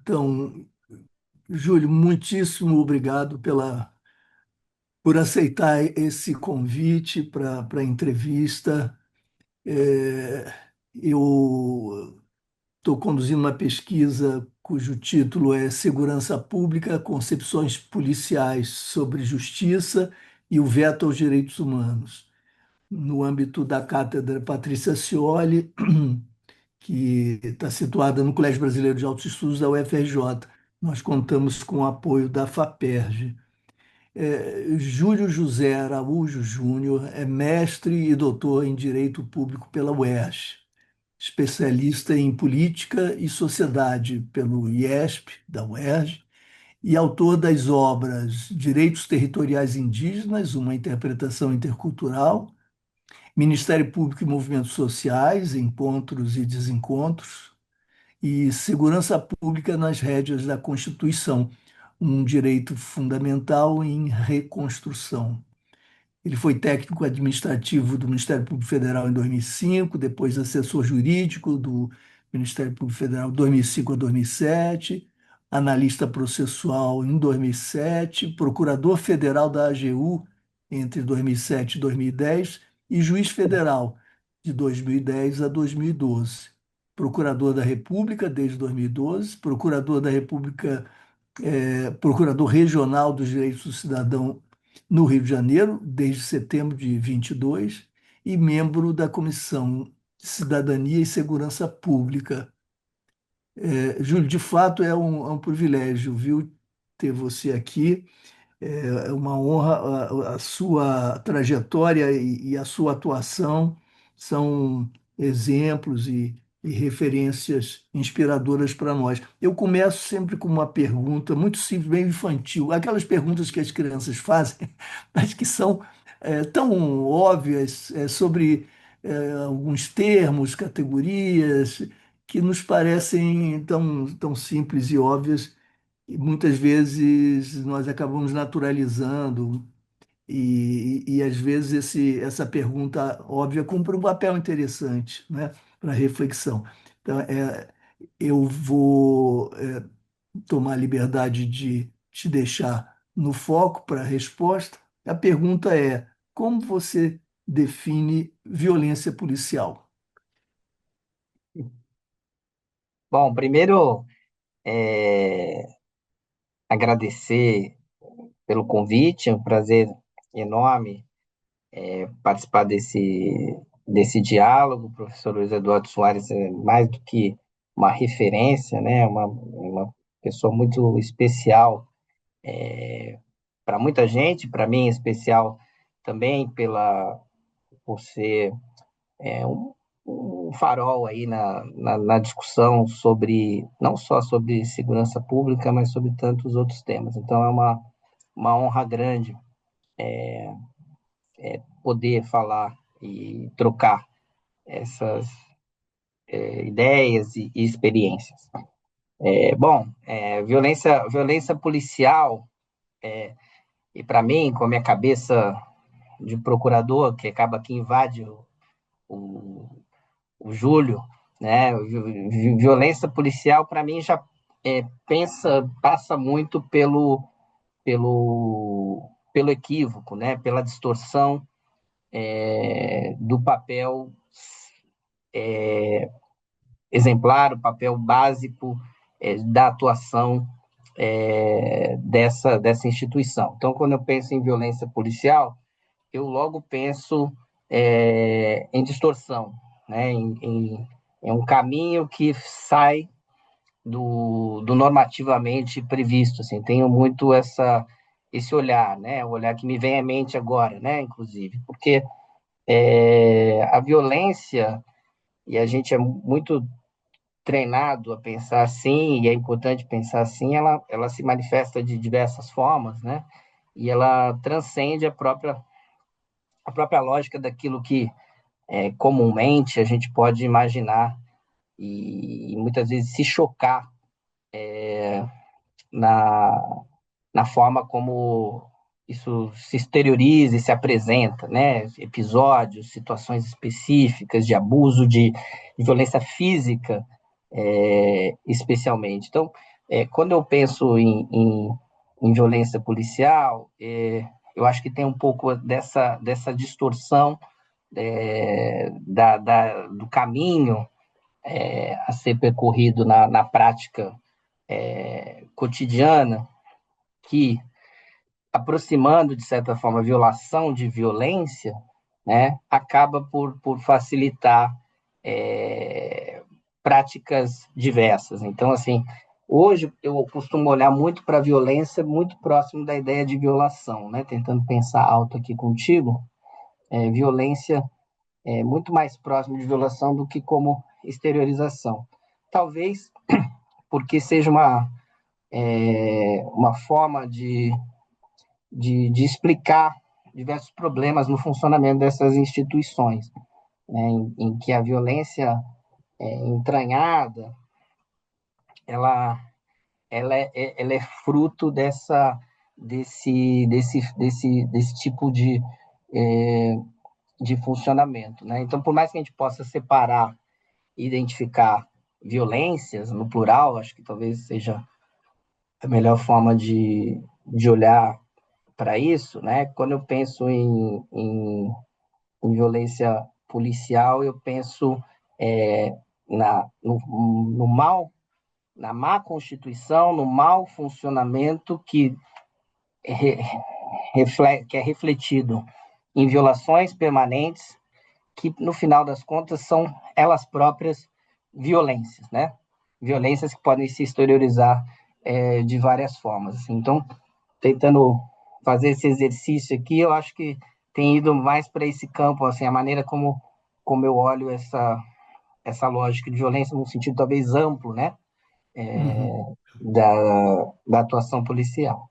Então, Júlio, muitíssimo obrigado por aceitar esse convite para a entrevista. É, eu estou conduzindo uma pesquisa cujo título é Segurança Pública, Concepções Policiais sobre Justiça e o Veto aos Direitos Humanos, no âmbito da Cátedra Patrícia Scioli, que está situada no Colégio Brasileiro de Altos Estudos da UFRJ. Nós contamos com o apoio da FAPERJ. Júlio José Araújo Júnior é mestre e doutor em Direito Público pela UERJ, especialista em Política e Sociedade pelo IESP, da UERJ, e autor das obras Direitos Territoriais Indígenas, uma interpretação intercultural, Ministério Público e Movimentos Sociais, Encontros e Desencontros, e segurança pública nas rédeas da Constituição, um direito fundamental em reconstrução. Ele foi técnico administrativo do Ministério Público Federal em 2005, depois assessor jurídico do Ministério Público Federal de 2005 a 2007, analista processual em 2007, procurador federal da AGU entre 2007 e 2010 e juiz federal de 2010 a 2012. Procurador da República desde 2012, procurador da República, procurador regional dos direitos do cidadão no Rio de Janeiro, desde setembro de 22, e membro da Comissão de Cidadania e Segurança Pública. Júlio, de fato é um privilégio, viu, ter você aqui. É uma honra, a sua trajetória e a sua atuação são exemplos e referências inspiradoras para nós. Eu começo sempre com uma pergunta muito simples, bem infantil, aquelas perguntas que as crianças fazem, mas que são tão óbvias, sobre alguns termos, categorias, que nos parecem tão simples e óbvias e muitas vezes nós acabamos naturalizando, e às vezes essa pergunta óbvia cumpre um papel interessante, né, para reflexão. Então, eu vou tomar a liberdade de te deixar no foco para a resposta. A pergunta é: como você define violência policial? Bom, primeiro, agradecer pelo convite, é um prazer enorme participar desse diálogo. O professor Luiz Eduardo Soares é mais do que uma referência, né? Uma pessoa muito especial para muita gente, para mim em especial também por ser um farol aí na discussão sobre, não só sobre segurança pública, mas sobre tantos outros temas. Então, é uma honra grande poder falar e trocar essas ideias e experiências. Violência policial, e para mim, com a minha cabeça de procurador, que acaba que invade o, o Júlio, né? Violência policial, para mim, já passa muito pelo equívoco, né? Pela distorção do papel exemplar, o papel básico da atuação dessa instituição. Então, quando eu penso em violência policial, eu logo penso em distorção, né? Em um caminho que sai do normativamente previsto. Assim, tenho muito esse olhar, né? O olhar que me vem à mente agora, né? Inclusive, porque a violência, e a gente é muito treinado a pensar assim, e é importante pensar assim, ela se manifesta de diversas formas, né? E ela transcende a própria lógica daquilo que comumente a gente pode imaginar e muitas vezes se chocar na, na forma como isso se exterioriza e se apresenta, né? Episódios, situações específicas de abuso, de violência física, especialmente. Então, Quando eu penso em violência policial, eu acho que tem um pouco dessa distorção do caminho a ser percorrido na prática cotidiana, que, aproximando, de certa forma, a violação de violência, né, acaba por facilitar é, práticas diversas. Então, assim, hoje eu costumo olhar muito para a violência, muito próximo da ideia de violação, né? Tentando pensar alto aqui contigo, violência é muito mais próximo de violação do que como exteriorização. Talvez porque seja uma forma de explicar diversos problemas no funcionamento dessas instituições, né, em que a violência entranhada, ela, ela é fruto desse tipo de funcionamento. Né? Então, por mais que a gente possa separar e identificar violências, no plural, acho que talvez seja a melhor forma de olhar para isso, né? Quando eu penso em violência policial, eu penso no mal, na má constituição, no mau funcionamento re, que é refletido em violações permanentes, que no final das contas são elas próprias violências, né? Violências que podem se exteriorizar de várias formas. Assim. Então, tentando fazer esse exercício aqui, eu acho que tem ido mais para esse campo, assim, a maneira como eu olho essa lógica de violência num sentido talvez amplo, né, Uhum. da atuação policial.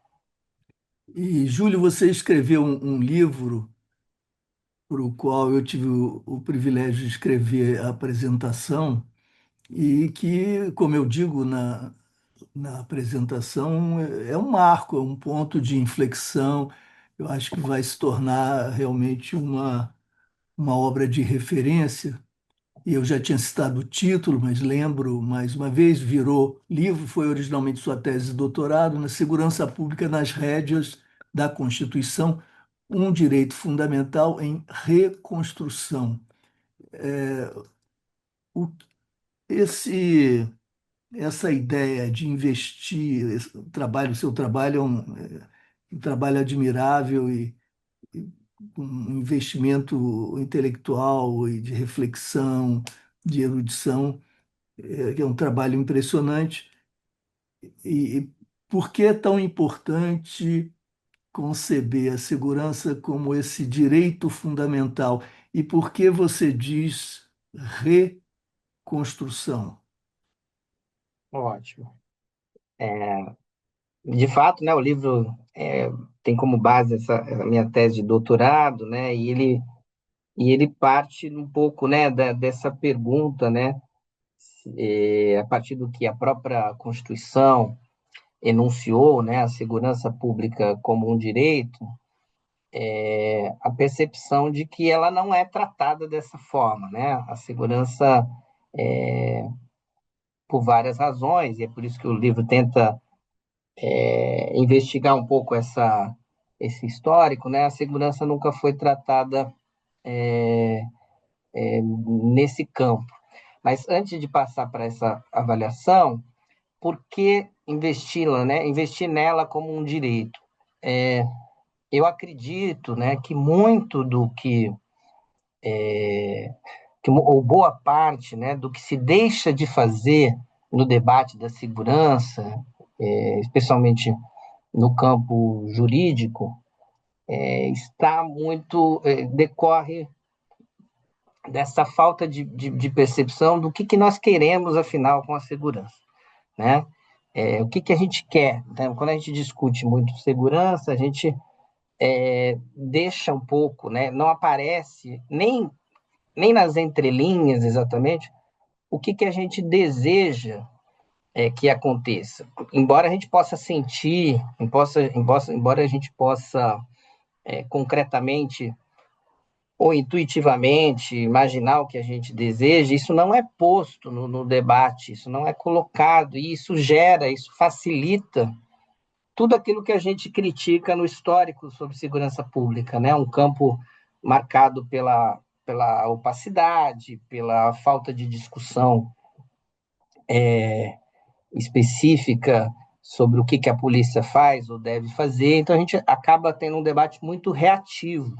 E, Júlio, você escreveu um livro para o qual eu tive o privilégio de escrever a apresentação e que, como eu digo na apresentação, é um marco, é um ponto de inflexão. Eu acho que vai se tornar realmente uma obra de referência. E eu já tinha citado o título, mas lembro mais uma vez, virou livro, foi originalmente sua tese de doutorado na segurança pública nas rédeas da Constituição, um direito fundamental em reconstrução. O- Esse, essa ideia de investir, o seu trabalho um trabalho admirável e um investimento intelectual e de reflexão, de erudição, que é um trabalho impressionante. E por que é tão importante conceber a segurança como esse direito fundamental? E por que você diz reconstrução? Ótimo. De fato, né, o livro tem como base essa minha tese de doutorado, né, e ele parte um pouco, né, dessa pergunta, né, a partir do que a própria Constituição enunciou, né, a segurança pública como um direito, a percepção de que ela não é tratada dessa forma, né? A segurança, por várias razões, e é por isso que o livro tenta investigar um pouco esse histórico, né? A segurança nunca foi tratada nesse campo. Mas antes de passar para essa avaliação, por que investi-la, né? Investir nela como um direito? Eu acredito, né, que muito do ou boa parte, né, do que se deixa de fazer no debate da segurança, especialmente no campo jurídico, está muito decorre dessa falta de percepção do que nós queremos, afinal, com a segurança, né? O que a gente quer, né? Quando a gente discute muito segurança, a gente deixa um pouco, né? Não aparece nem nas entrelinhas exatamente o que a gente deseja que aconteça. Embora a gente possa sentir, embora a gente possa concretamente ou intuitivamente imaginar o que a gente deseja, isso não é posto no debate, isso não é colocado, e isso gera, isso facilita tudo aquilo que a gente critica no histórico sobre segurança pública, né? Um campo marcado pela opacidade, pela falta de discussão específica sobre o que, que a polícia faz ou deve fazer. Então, a gente acaba tendo um debate muito reativo,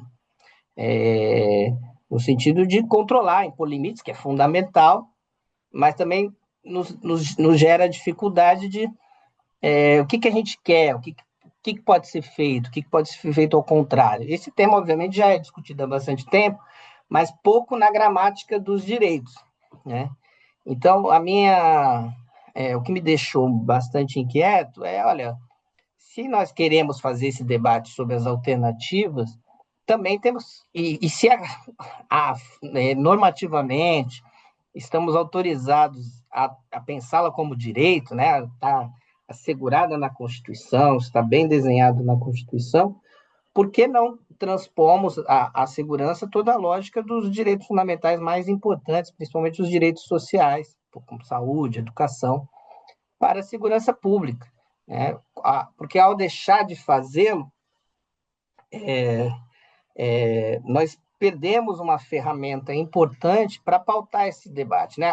no sentido de controlar, impor limites, que é fundamental, mas também nos gera dificuldade de o que, que a gente quer, que pode ser feito, o que, que pode ser feito ao contrário. Esse tema, obviamente, já é discutido há bastante tempo, mas pouco na gramática dos direitos, né? Então, o que me deixou bastante inquieto é, olha, se nós queremos fazer esse debate sobre as alternativas, também temos, e se normativamente estamos autorizados a pensá-la como direito, né? Está assegurada na Constituição, está bem desenhado na Constituição, por que não transpomos a segurança toda a lógica dos direitos fundamentais mais importantes, principalmente os direitos sociais, como saúde, educação, para a segurança pública? Né? Porque ao deixar de fazê-lo, nós perdemos uma ferramenta importante para pautar esse debate. Né?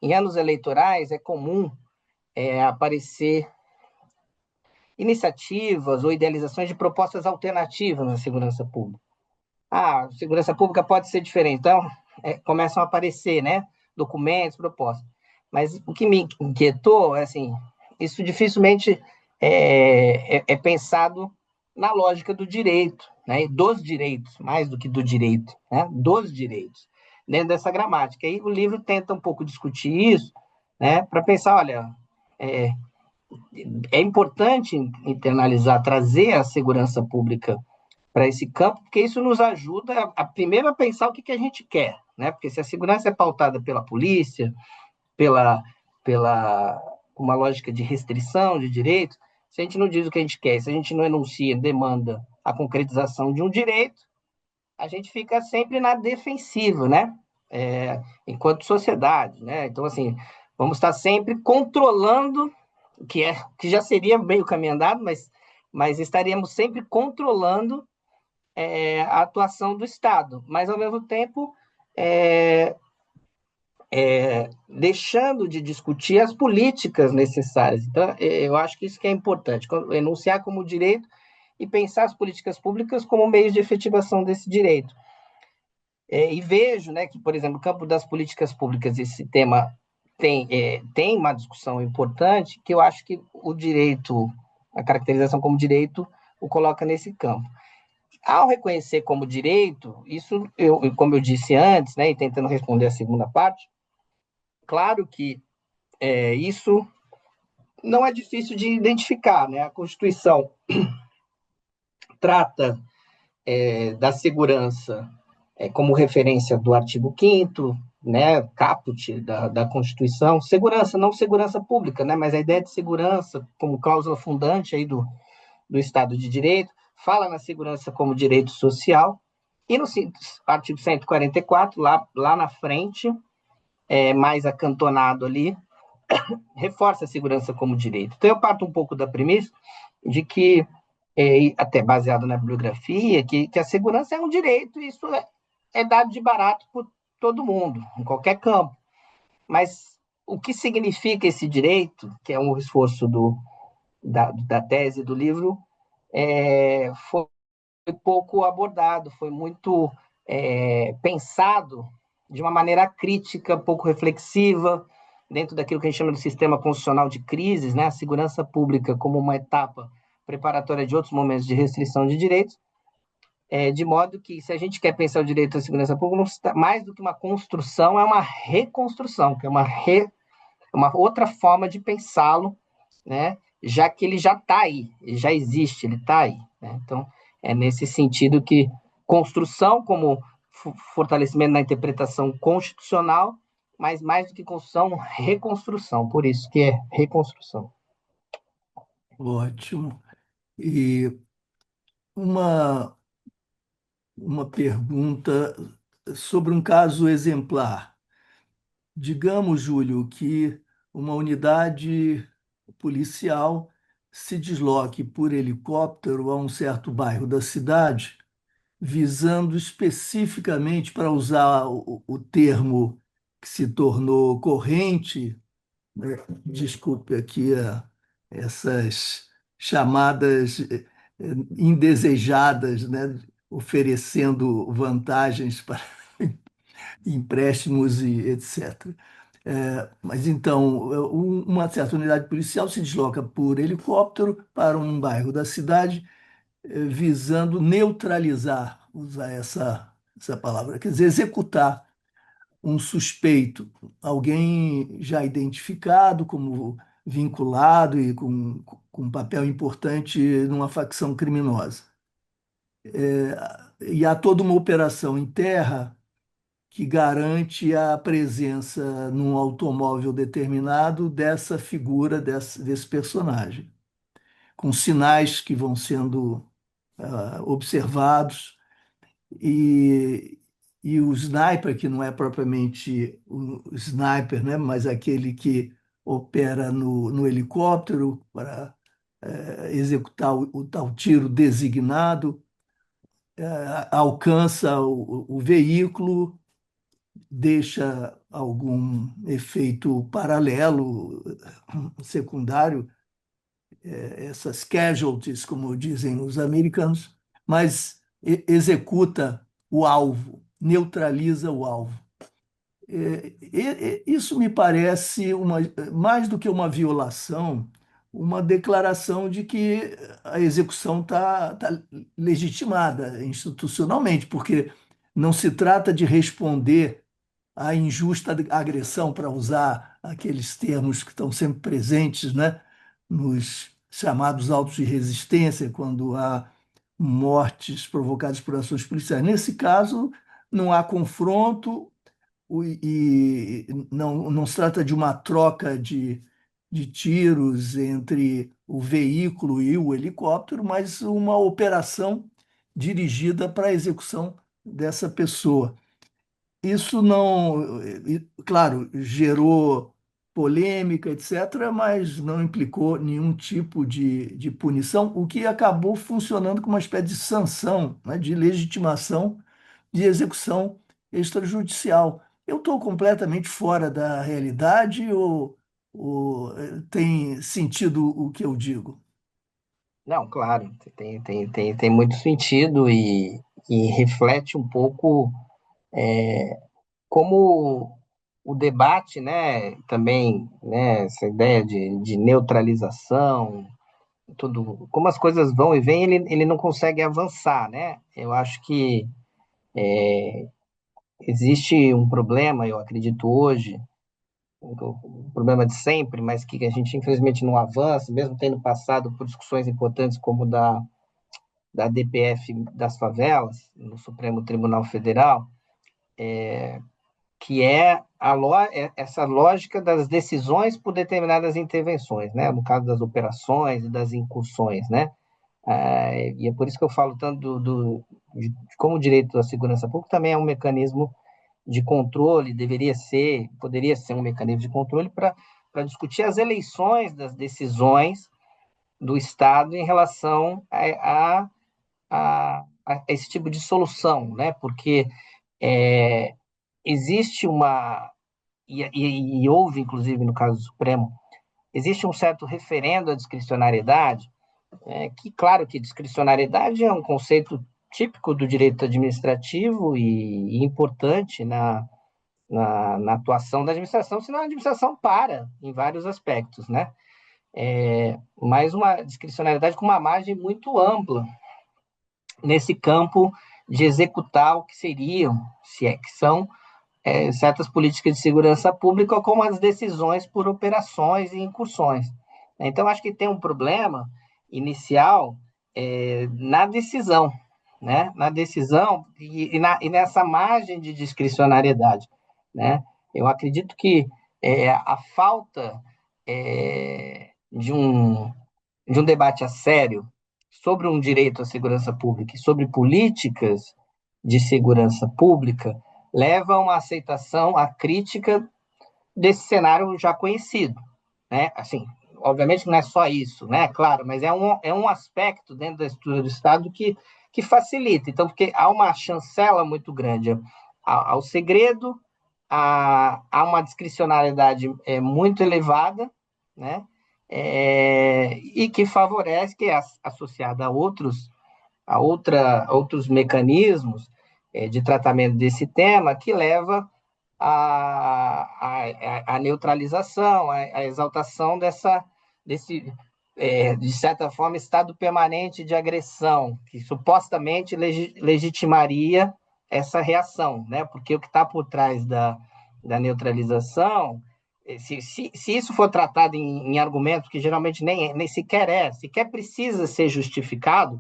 Em anos eleitorais é comum aparecer iniciativas ou idealizações de propostas alternativas na segurança pública. A segurança pública pode ser diferente. Então, começam a aparecer, né, documentos, propostas. Mas o que me inquietou é assim, isso dificilmente é pensado na lógica do direito, né, e dos direitos, mais do que do direito, né, dos direitos, dentro dessa gramática. E o livro tenta um pouco discutir isso, né, para pensar, olha, é importante internalizar, trazer a segurança pública para esse campo, porque isso nos ajuda primeiro a pensar o que, que a gente quer, né? Porque se a segurança é pautada pela polícia, pela, pela uma lógica de restrição de direitos, se a gente não diz o que a gente quer, se a gente não enuncia, demanda a concretização de um direito, a gente fica sempre na defensiva, né? Enquanto sociedade, né? Então, assim, vamos estar sempre controlando, que já seria meio caminho andado, mas estaríamos sempre controlando a atuação do Estado, mas ao mesmo tempo é, deixando de discutir as políticas necessárias. Então, eu acho que isso que é importante, enunciar como direito e pensar as políticas públicas como meios de efetivação desse direito. E vejo, né, que, por exemplo, no campo das políticas públicas, esse tema tem uma discussão importante, que eu acho que o direito, a caracterização como direito, o coloca nesse campo. Ao reconhecer como direito, isso, como eu disse antes, né, e tentando responder a segunda parte, claro que isso não é difícil de identificar, né? A Constituição trata da segurança como referência do artigo 5º, né, caput da Constituição, segurança, não segurança pública, né, mas a ideia de segurança como cláusula fundante aí do Estado de Direito, fala na segurança como direito social, e no artigo 144, lá na frente, mais acantonado ali, reforça a segurança como direito. Então, eu parto um pouco da premissa de que, até baseado na bibliografia, que a segurança é um direito, e isso é dado de barato por todo mundo, em qualquer campo. Mas o que significa esse direito, que é um esforço da tese do livro, foi pouco abordado, foi muito pensado de uma maneira crítica, pouco reflexiva, dentro daquilo que a gente chama de sistema constitucional de crises, né? A segurança pública como uma etapa preparatória de outros momentos de restrição de direitos, de modo que, se a gente quer pensar o direito à segurança pública, mais do que uma construção, é uma reconstrução, que é uma outra forma de pensá-lo, né? Já que ele já está aí, ele já existe, ele está aí. Né? Então, é nesse sentido que construção como fortalecimento na interpretação constitucional, mas mais do que construção, reconstrução. Por isso que é reconstrução. Ótimo. E uma uma pergunta sobre um caso exemplar. Digamos, Júlio, que uma unidade policial se desloque por helicóptero a um certo bairro da cidade, visando especificamente, para usar o termo que se tornou corrente, né? Desculpe aqui essas chamadas indesejadas, né? Oferecendo vantagens para empréstimos e etc. Mas então, uma certa unidade policial se desloca por helicóptero para um bairro da cidade, visando neutralizar, usar essa palavra, quer dizer, executar um suspeito, alguém já identificado como vinculado e com um papel importante numa facção criminosa. E há toda uma operação em terra que garante a presença num automóvel determinado dessa figura, desse personagem, com sinais que vão sendo observados e, e o sniper, que não é propriamente o sniper, né, mas aquele que opera no helicóptero para executar o tal tiro designado, alcança o veículo, deixa algum efeito paralelo, secundário, essas casualties, como dizem os americanos, mas executa o alvo, neutraliza o alvo. Isso me parece mais do que uma violação, uma declaração de que a execução está legitimada institucionalmente, porque não se trata de responder à injusta agressão, para usar aqueles termos que estão sempre presentes, né, nos chamados autos de resistência, quando há mortes provocadas por ações policiais. Nesse caso, não há confronto, e não se trata de uma troca de tiros entre o veículo e o helicóptero, mas uma operação dirigida para a execução dessa pessoa. Isso não, claro, gerou polêmica, etc., mas não implicou nenhum tipo de punição, o que acabou funcionando como uma espécie de sanção, né, de legitimação de execução extrajudicial. Eu estou completamente fora da realidade ou tem sentido o que eu digo? Não, claro, tem muito sentido e reflete um pouco como o debate, né, também, né, essa ideia de neutralização, tudo, como as coisas vão e vêm, ele não consegue avançar, né? Eu acho que existe um problema, eu acredito hoje, um problema de sempre, mas que a gente infelizmente não avança, mesmo tendo passado por discussões importantes como da DPF das favelas, no Supremo Tribunal Federal, que é essa lógica das decisões por determinadas intervenções, né? No caso das operações e das incursões, né? E é por isso que eu falo tanto de como o direito à segurança pública também é um mecanismo de controle, poderia ser um mecanismo de controle para discutir as eleições das decisões do Estado em relação a esse tipo de solução, né? Porque é, existe e houve, inclusive, no caso do Supremo, existe um certo referendo à discricionariedade, que, claro, que discricionariedade é um conceito típico do direito administrativo e importante na atuação da administração, senão a administração para em vários aspectos, né? Mas uma discricionariedade com uma margem muito ampla nesse campo de executar o que seriam, se é que são, certas políticas de segurança pública, como as decisões por operações e incursões. Então, acho que tem um problema inicial na decisão, né? Na decisão e nessa margem de discricionariedade, né? Eu acredito que a falta de um debate a sério sobre um direito à segurança pública e sobre políticas de segurança pública leva a uma aceitação, a crítica desse cenário já conhecido, né? Assim, obviamente não é só isso, né? Claro, mas é um aspecto dentro da estrutura do Estado que facilita. Então, porque há uma chancela muito grande ao segredo, há uma discricionariedade muito elevada, né? E que favorece, que é associada a outros mecanismos de tratamento desse tema, que leva a neutralização, a exaltação desse, de certa forma, estado permanente de agressão, que supostamente legitimaria essa reação, né? Porque o que está por trás da neutralização, se isso for tratado em argumentos que geralmente nem sequer precisa ser justificado,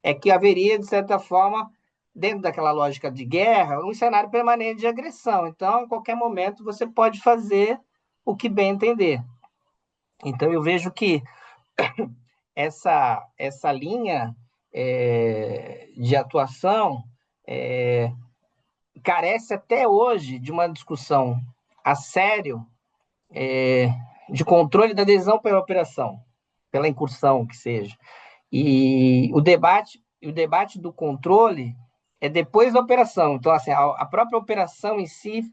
é que haveria, de certa forma, dentro daquela lógica de guerra, um cenário permanente de agressão. Então, a qualquer momento, você pode fazer o que bem entender. Então, eu vejo que essa linha de atuação carece até hoje de uma discussão a sério de controle da adesão pela operação, pela incursão que seja. E o debate do controle é depois da operação. Então, assim, a própria operação em si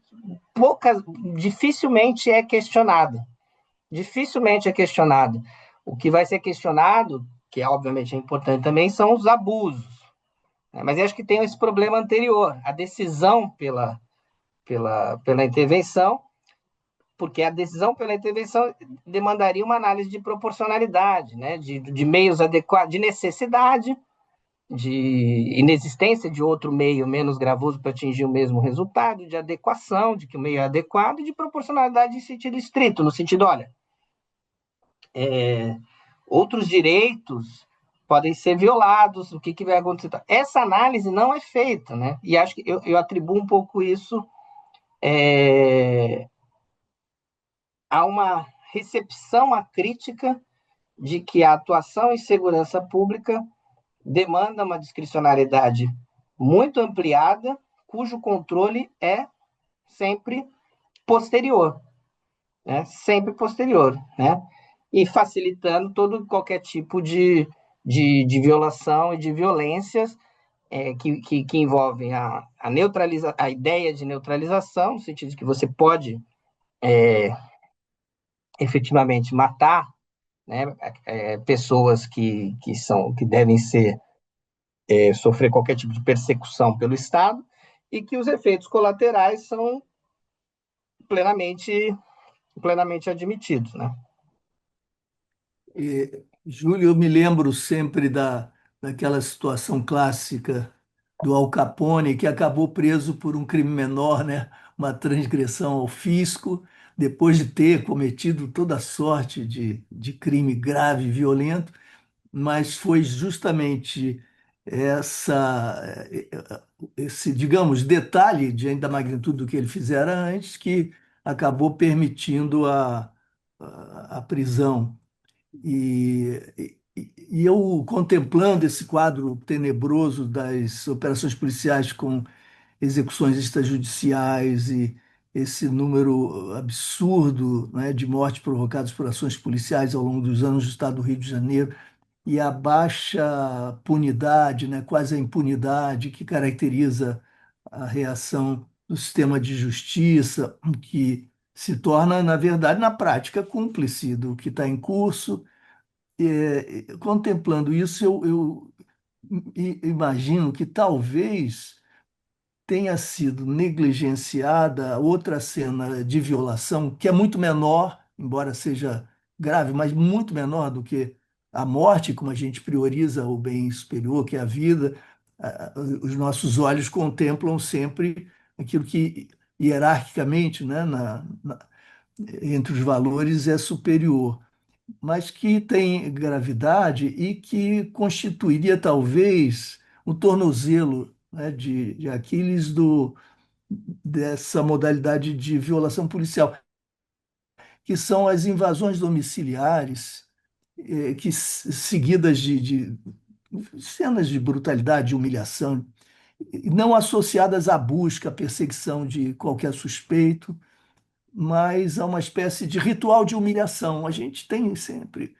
dificilmente é questionada. Dificilmente é questionada. O que vai ser questionado, que obviamente é importante também, são os abusos. Né? Mas eu acho que tem esse problema anterior, a decisão pela intervenção, porque a decisão pela intervenção demandaria uma análise de proporcionalidade, né? De meios adequados, de necessidade, de inexistência de outro meio menos gravoso para atingir o mesmo resultado, de adequação, de que o meio é adequado, e de proporcionalidade em sentido estrito, no sentido, olha, outros direitos podem ser violados, o que vai acontecer? Essa análise não é feita, né? E acho que eu atribuo um pouco isso a uma recepção à crítica de que a atuação em segurança pública demanda uma discricionariedade muito ampliada, cujo controle é sempre posterior, né? Sempre posterior, né? E facilitando qualquer tipo de violação e de violências que envolvem a ideia de neutralização, no sentido de que você pode efetivamente matar, né, pessoas que devem sofrer qualquer tipo de persecução pelo Estado, e que os efeitos colaterais são plenamente admitidos, né? Júlio, eu me lembro sempre daquela situação clássica do Al Capone, que acabou preso por um crime menor, né? Uma transgressão ao fisco, depois de ter cometido toda sorte de crime grave e violento, mas foi justamente esse, digamos, detalhe diante da magnitude do que ele fizera antes que acabou permitindo a prisão. E eu contemplando esse quadro tenebroso das operações policiais com execuções extrajudiciais e esse número absurdo, né, de mortes provocadas por ações policiais ao longo dos anos do estado do Rio de Janeiro, e a baixa punidade, né, quase a impunidade que caracteriza a reação do sistema de justiça, que se torna, na verdade, na prática, cúmplice do que está em curso. Contemplando isso, eu imagino que talvez tenha sido negligenciada outra cena de violação, que é muito menor, embora seja grave, mas muito menor do que a morte, como a gente prioriza o bem superior, que é a vida. Os nossos olhos contemplam sempre aquilo que hierarquicamente, né, entre os valores é superior, mas que tem gravidade e que constituiria talvez o tornozelo, né, de Aquiles dessa modalidade de violação policial, que são as invasões domiciliares, seguidas de cenas de brutalidade, de humilhação, não associadas à busca, à perseguição de qualquer suspeito, mas a uma espécie de ritual de humilhação. A gente tem sempre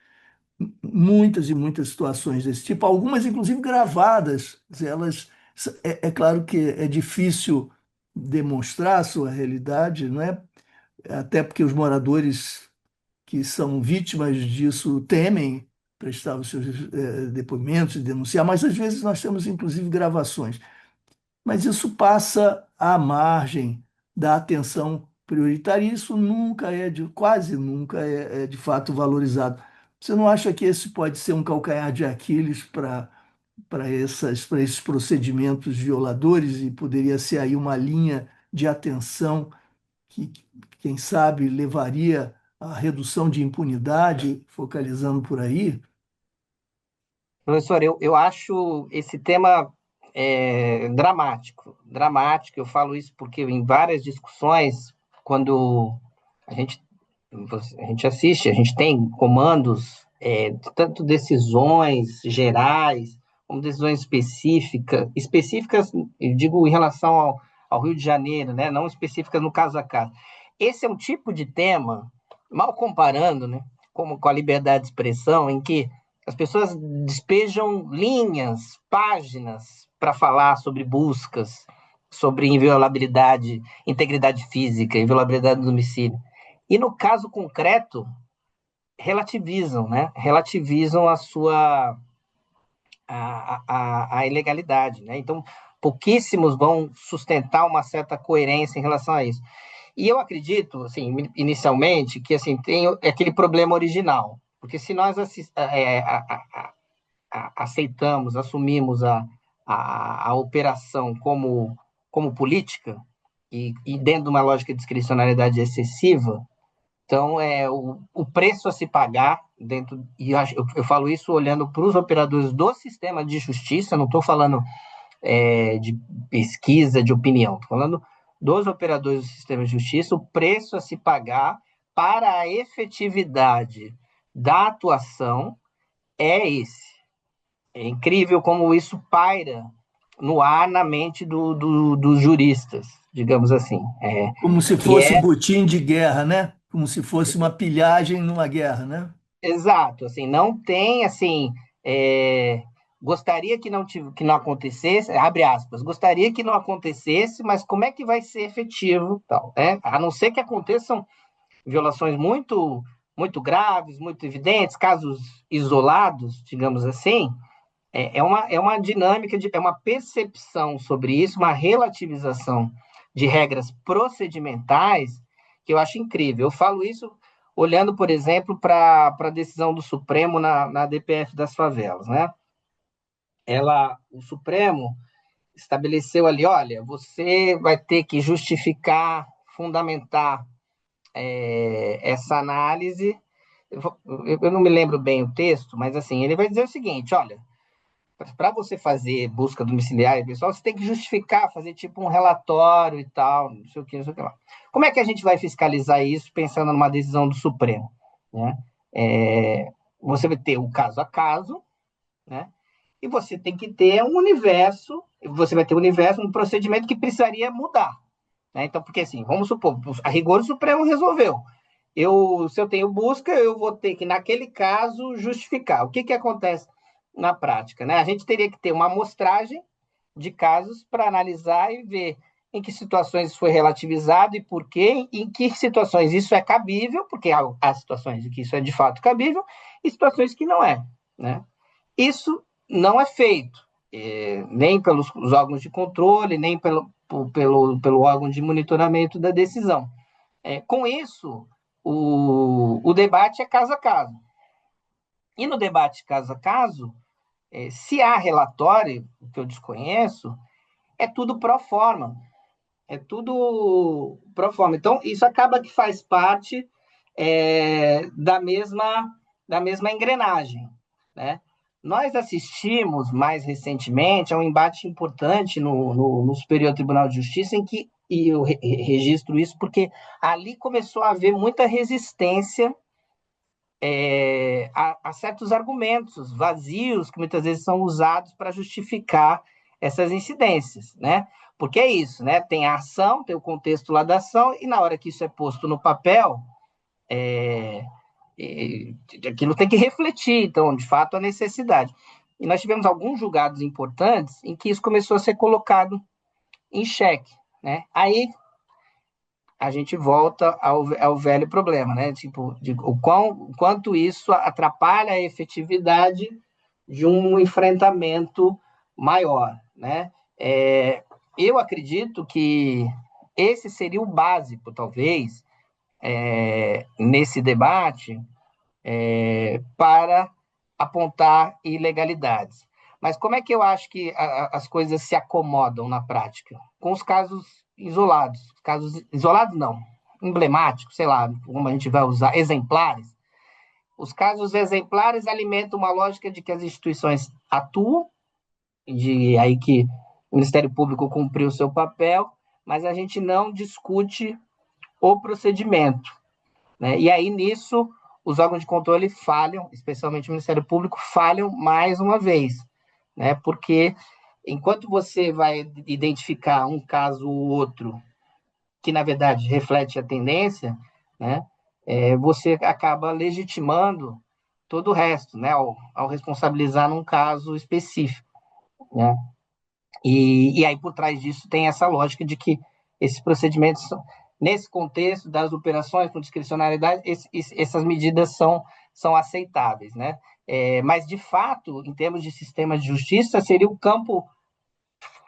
muitas e muitas situações desse tipo, algumas inclusive gravadas. Elas, é claro que é difícil demonstrar a sua realidade, não é? Até porque os moradores que são vítimas disso temem prestar os seus depoimentos e denunciar, mas às vezes nós temos inclusive gravações. Mas isso passa à margem da atenção prioritária e isso nunca quase nunca é de fato valorizado. Você não acha que esse pode ser um calcanhar de Aquiles para esses procedimentos violadores e poderia ser aí uma linha de atenção que, quem sabe, levaria à redução de impunidade, focalizando por aí? Professor, eu acho esse tema dramático, dramático. Eu falo isso porque em várias discussões, quando a gente, a gente assiste, a gente tem comandos, tanto decisões gerais, como decisões específicas, eu digo em relação ao Rio de Janeiro, né? Não específicas no caso a caso. Esse é um tipo de tema, mal comparando, né? Como com a liberdade de expressão, em que as pessoas despejam linhas, páginas para falar sobre buscas, sobre inviolabilidade, integridade física, inviolabilidade do domicílio. E no caso concreto, relativizam, né? Relativizam a ilegalidade, né? Então, pouquíssimos vão sustentar uma certa coerência em relação a isso. E eu acredito, assim, inicialmente, que assim tem aquele problema original, porque se nós aceitamos, assumimos a operação como política, e dentro de uma lógica de discricionalidade excessiva, então o preço a se pagar dentro, e eu falo isso olhando para os operadores do sistema de justiça, não estou falando de pesquisa, de opinião, estou falando dos operadores do sistema de justiça, o preço a se pagar para a efetividade da atuação é esse. É incrível como isso paira no ar na mente dos juristas, digamos assim. Como se Que fosse é botim de guerra, né? Como se fosse uma pilhagem numa guerra, né? exato, assim, não tem assim. é, Gostaria que não acontecesse, abre aspas, gostaria que não acontecesse, mas como é que vai ser efetivo, tal, né? A não ser que aconteçam violações muito graves, muito evidentes, casos isolados, digamos assim, é uma dinâmica, é uma percepção sobre isso, uma relativização de regras procedimentais que eu acho incrível. Eu falo isso olhando, por exemplo, para a decisão do Supremo na DPF das favelas, né? O Supremo estabeleceu ali, olha, você vai ter que justificar, fundamentar essa análise. Eu não me lembro bem o texto, mas assim, ele vai dizer o seguinte, olha, para você fazer busca domiciliar, pessoal, você tem que justificar, fazer tipo um relatório e tal, não sei o que, não sei o que lá. Como é que a gente vai fiscalizar isso pensando numa decisão do Supremo? Né? Você vai ter o caso a caso, né? E você tem que ter um universo, você vai ter um universo, um procedimento que precisaria mudar. Né? Então, porque assim, vamos supor, a rigor o Supremo resolveu. Se eu tenho busca, eu vou ter que, naquele caso, justificar. O que acontece na prática? Né? A gente teria que ter uma amostragem de casos para analisar e ver em que situações isso foi relativizado e por quê, em que situações isso é cabível, porque há situações em que isso é de fato cabível, e situações que não é. Né? Isso não é feito, nem pelos órgãos de controle, nem pelo órgão de monitoramento da decisão. Com isso, o debate é caso a caso. E no debate caso a caso, se há relatório, que eu desconheço, é tudo pro forma. É tudo pro forma. Então, isso acaba que faz parte da mesma engrenagem. Né? Nós assistimos mais recentemente a um embate importante no Superior Tribunal de Justiça, em que, e eu registro isso porque ali começou a haver muita resistência a certos argumentos vazios que muitas vezes são usados para justificar essas incidências, né? Porque é isso, né? Tem a ação, tem o contexto lá da ação, e na hora que isso é posto no papel, é, aquilo tem que refletir, então, de fato, a necessidade. E nós tivemos alguns julgados importantes em que isso começou a ser colocado em xeque, né? Aí a gente volta ao velho problema, né? Tipo, o quanto isso atrapalha a efetividade de um enfrentamento maior, né? Eu acredito que esse seria o básico, talvez, nesse debate, para apontar ilegalidades. Mas como é que eu acho que as coisas se acomodam na prática? Com os casos isolados. Casos isolados, não. Emblemáticos, sei lá, como a gente vai usar, exemplares. Os casos exemplares alimentam uma lógica de que as instituições atuam, de aí que o Ministério Público cumpriu o seu papel, mas a gente não discute o procedimento, né? E aí, nisso, os órgãos de controle falham, especialmente o Ministério Público, falham mais uma vez, né? Porque enquanto você vai identificar um caso ou outro que, na verdade, reflete a tendência, né? Você acaba legitimando todo o resto, né? Ao responsabilizar num caso específico, né? E aí, por trás disso, tem essa lógica de que esses procedimentos, nesse contexto das operações com discricionariedade, essas medidas são aceitáveis, né? Mas, de fato, em termos de sistema de justiça, seria um campo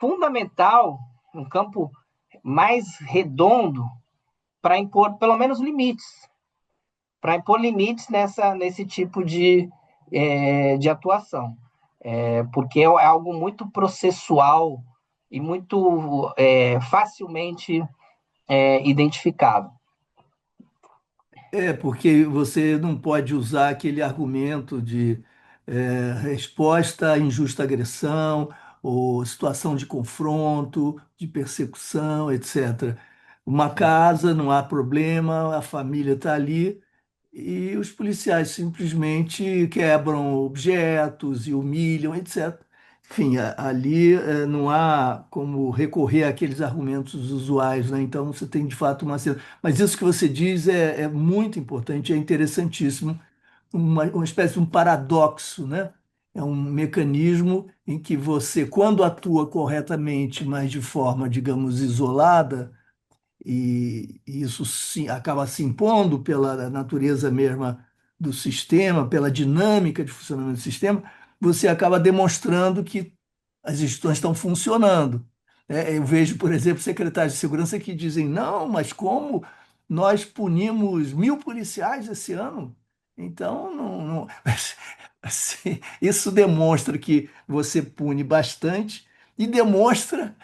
fundamental, um campo mais redondo para impor, pelo menos, limites, para impor limites nesse tipo de atuação, porque é algo muito processual e muito facilmente identificável. Porque você não pode usar aquele argumento de resposta à injusta agressão ou situação de confronto, de persecução, etc. Uma casa, não há problema, a família está ali e os policiais simplesmente quebram objetos e humilham, etc. Enfim, ali não há como recorrer àqueles argumentos usuais, né? Então você tem de fato uma cena. Mas isso que você diz é muito importante, é interessantíssimo, uma espécie de um paradoxo, né? É um mecanismo em que você, quando atua corretamente, mas de forma, digamos, isolada, e isso acaba se impondo pela natureza mesma do sistema, pela dinâmica de funcionamento do sistema, você acaba demonstrando que as instituições estão funcionando. Eu vejo, por exemplo, secretários de segurança que dizem: não, mas como nós punimos 1.000 policiais esse ano? Então, assim, isso demonstra que você pune bastante e demonstra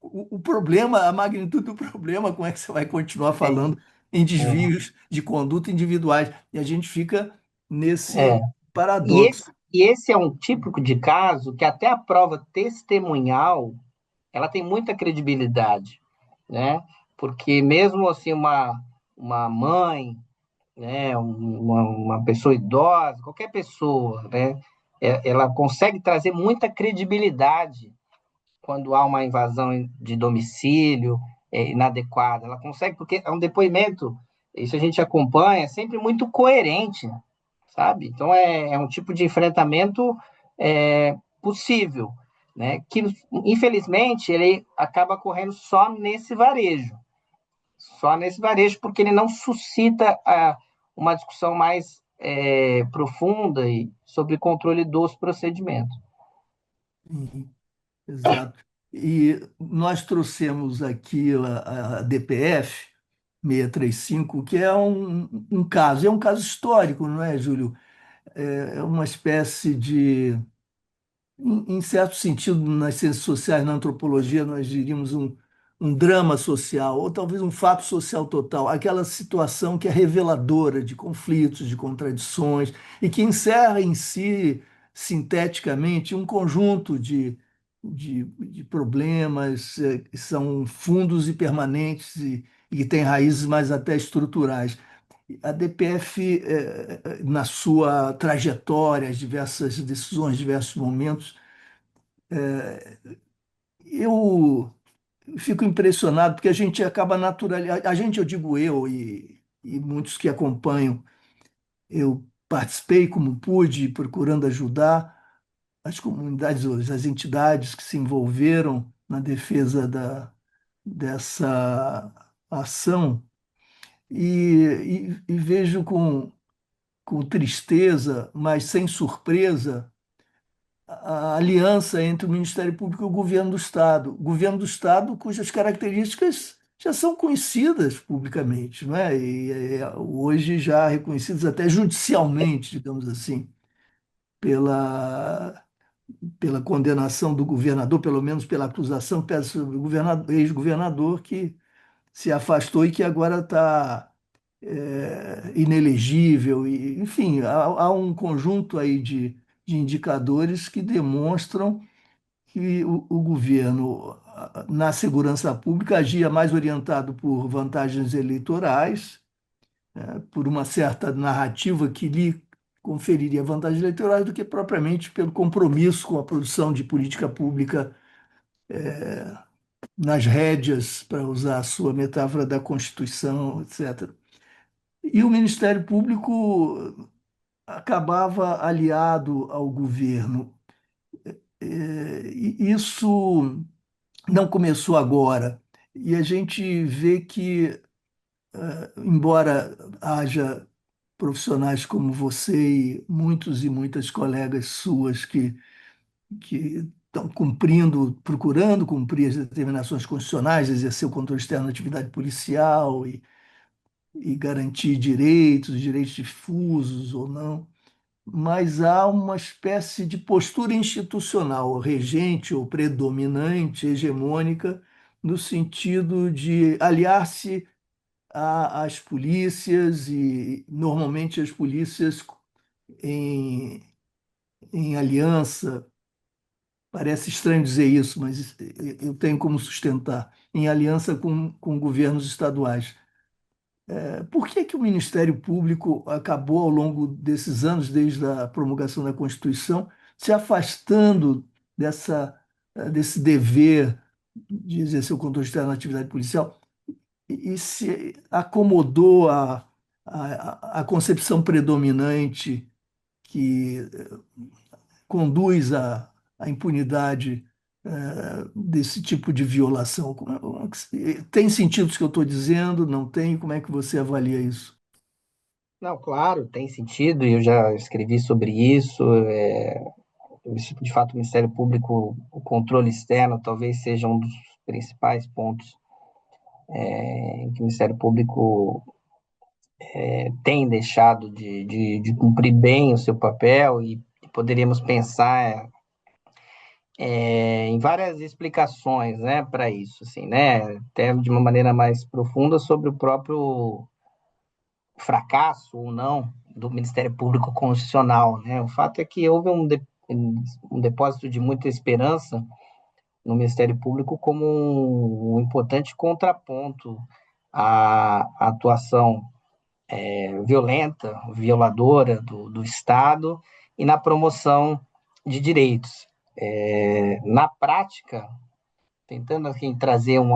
o problema, a magnitude do problema, como é que você vai continuar É, falando em é, desvios de conduta individuais? E a gente fica é. nesse E, paradoxo. esse é um típico de caso que até a prova testemunhal ela tem muita credibilidade, né? Porque mesmo assim uma mãe, né, uma pessoa idosa, qualquer pessoa, né, ela consegue trazer muita credibilidade quando há uma invasão de domicílio inadequada. Ela consegue, porque é um depoimento, isso a gente acompanha, é sempre muito coerente, sabe? Então é um tipo de enfrentamento possível, né? Que infelizmente ele acaba correndo só nesse varejo, porque ele não suscita uma discussão mais profunda e sobre controle dos procedimentos. Sim, exato. E nós trouxemos aqui a DPF 635, que é um caso histórico, não é, Júlio? É uma espécie de, em certo sentido, nas ciências sociais, na antropologia, nós diríamos um drama social, ou talvez um fato social total, aquela situação que é reveladora de conflitos, de contradições, e que encerra em si, sinteticamente, um conjunto de problemas que são fundos e permanentes e que têm raízes mais até estruturais. A DPF, na sua trajetória, as diversas decisões, diversos momentos, eu fico impressionado porque a gente acaba naturalizando, a gente, eu digo eu e muitos que acompanham, eu participei como pude, procurando ajudar as comunidades, as entidades que se envolveram na defesa dessa ação e vejo com tristeza, mas sem surpresa, a aliança entre o Ministério Público e o governo do Estado cujas características já são conhecidas publicamente, não é? Hoje já reconhecidas até judicialmente, digamos assim, pela, pela condenação do governador, pelo menos pela acusação que pesa sobre o ex-governador que se afastou e que agora está inelegível. E, enfim, há um conjunto aí de indicadores que demonstram que o governo, na segurança pública, agia mais orientado por vantagens eleitorais, por uma certa narrativa que lhe conferiria vantagens eleitorais, do que propriamente pelo compromisso com a produção de política pública nas rédeas, para usar a sua metáfora da Constituição, etc. E o Ministério Público acabava aliado ao governo. E isso não começou agora. E a gente vê que, embora haja profissionais como você e muitos e muitas colegas suas que estão cumprindo, procurando cumprir as determinações constitucionais, exercer o controle externo da atividade policial e garantir direitos difusos ou não, mas há uma espécie de postura institucional regente ou predominante, hegemônica, no sentido de aliar-se às polícias e, normalmente, as polícias em, em aliança. Parece estranho dizer isso, mas eu tenho como sustentar, em aliança com governos estaduais. Por que que o Ministério Público acabou, ao longo desses anos, desde a promulgação da Constituição, se afastando desse dever de exercer o controle externo na atividade policial e se acomodou à concepção predominante que conduz à impunidade desse tipo de violação? Tem sentido isso que eu estou dizendo? Não tem? Como é que você avalia isso? Não, claro, tem sentido, e eu já escrevi sobre isso. De fato, o Ministério Público, o controle externo, talvez seja um dos principais pontos em que o Ministério Público tem deixado de cumprir bem o seu papel, e poderíamos pensar em várias explicações, né, para isso, assim, né, até de uma maneira mais profunda sobre o próprio fracasso ou não do Ministério Público Constitucional, né? O fato é que houve um depósito de muita esperança no Ministério Público como um importante contraponto à atuação violenta, violadora do Estado e na promoção de direitos. Na prática, tentando assim, trazer um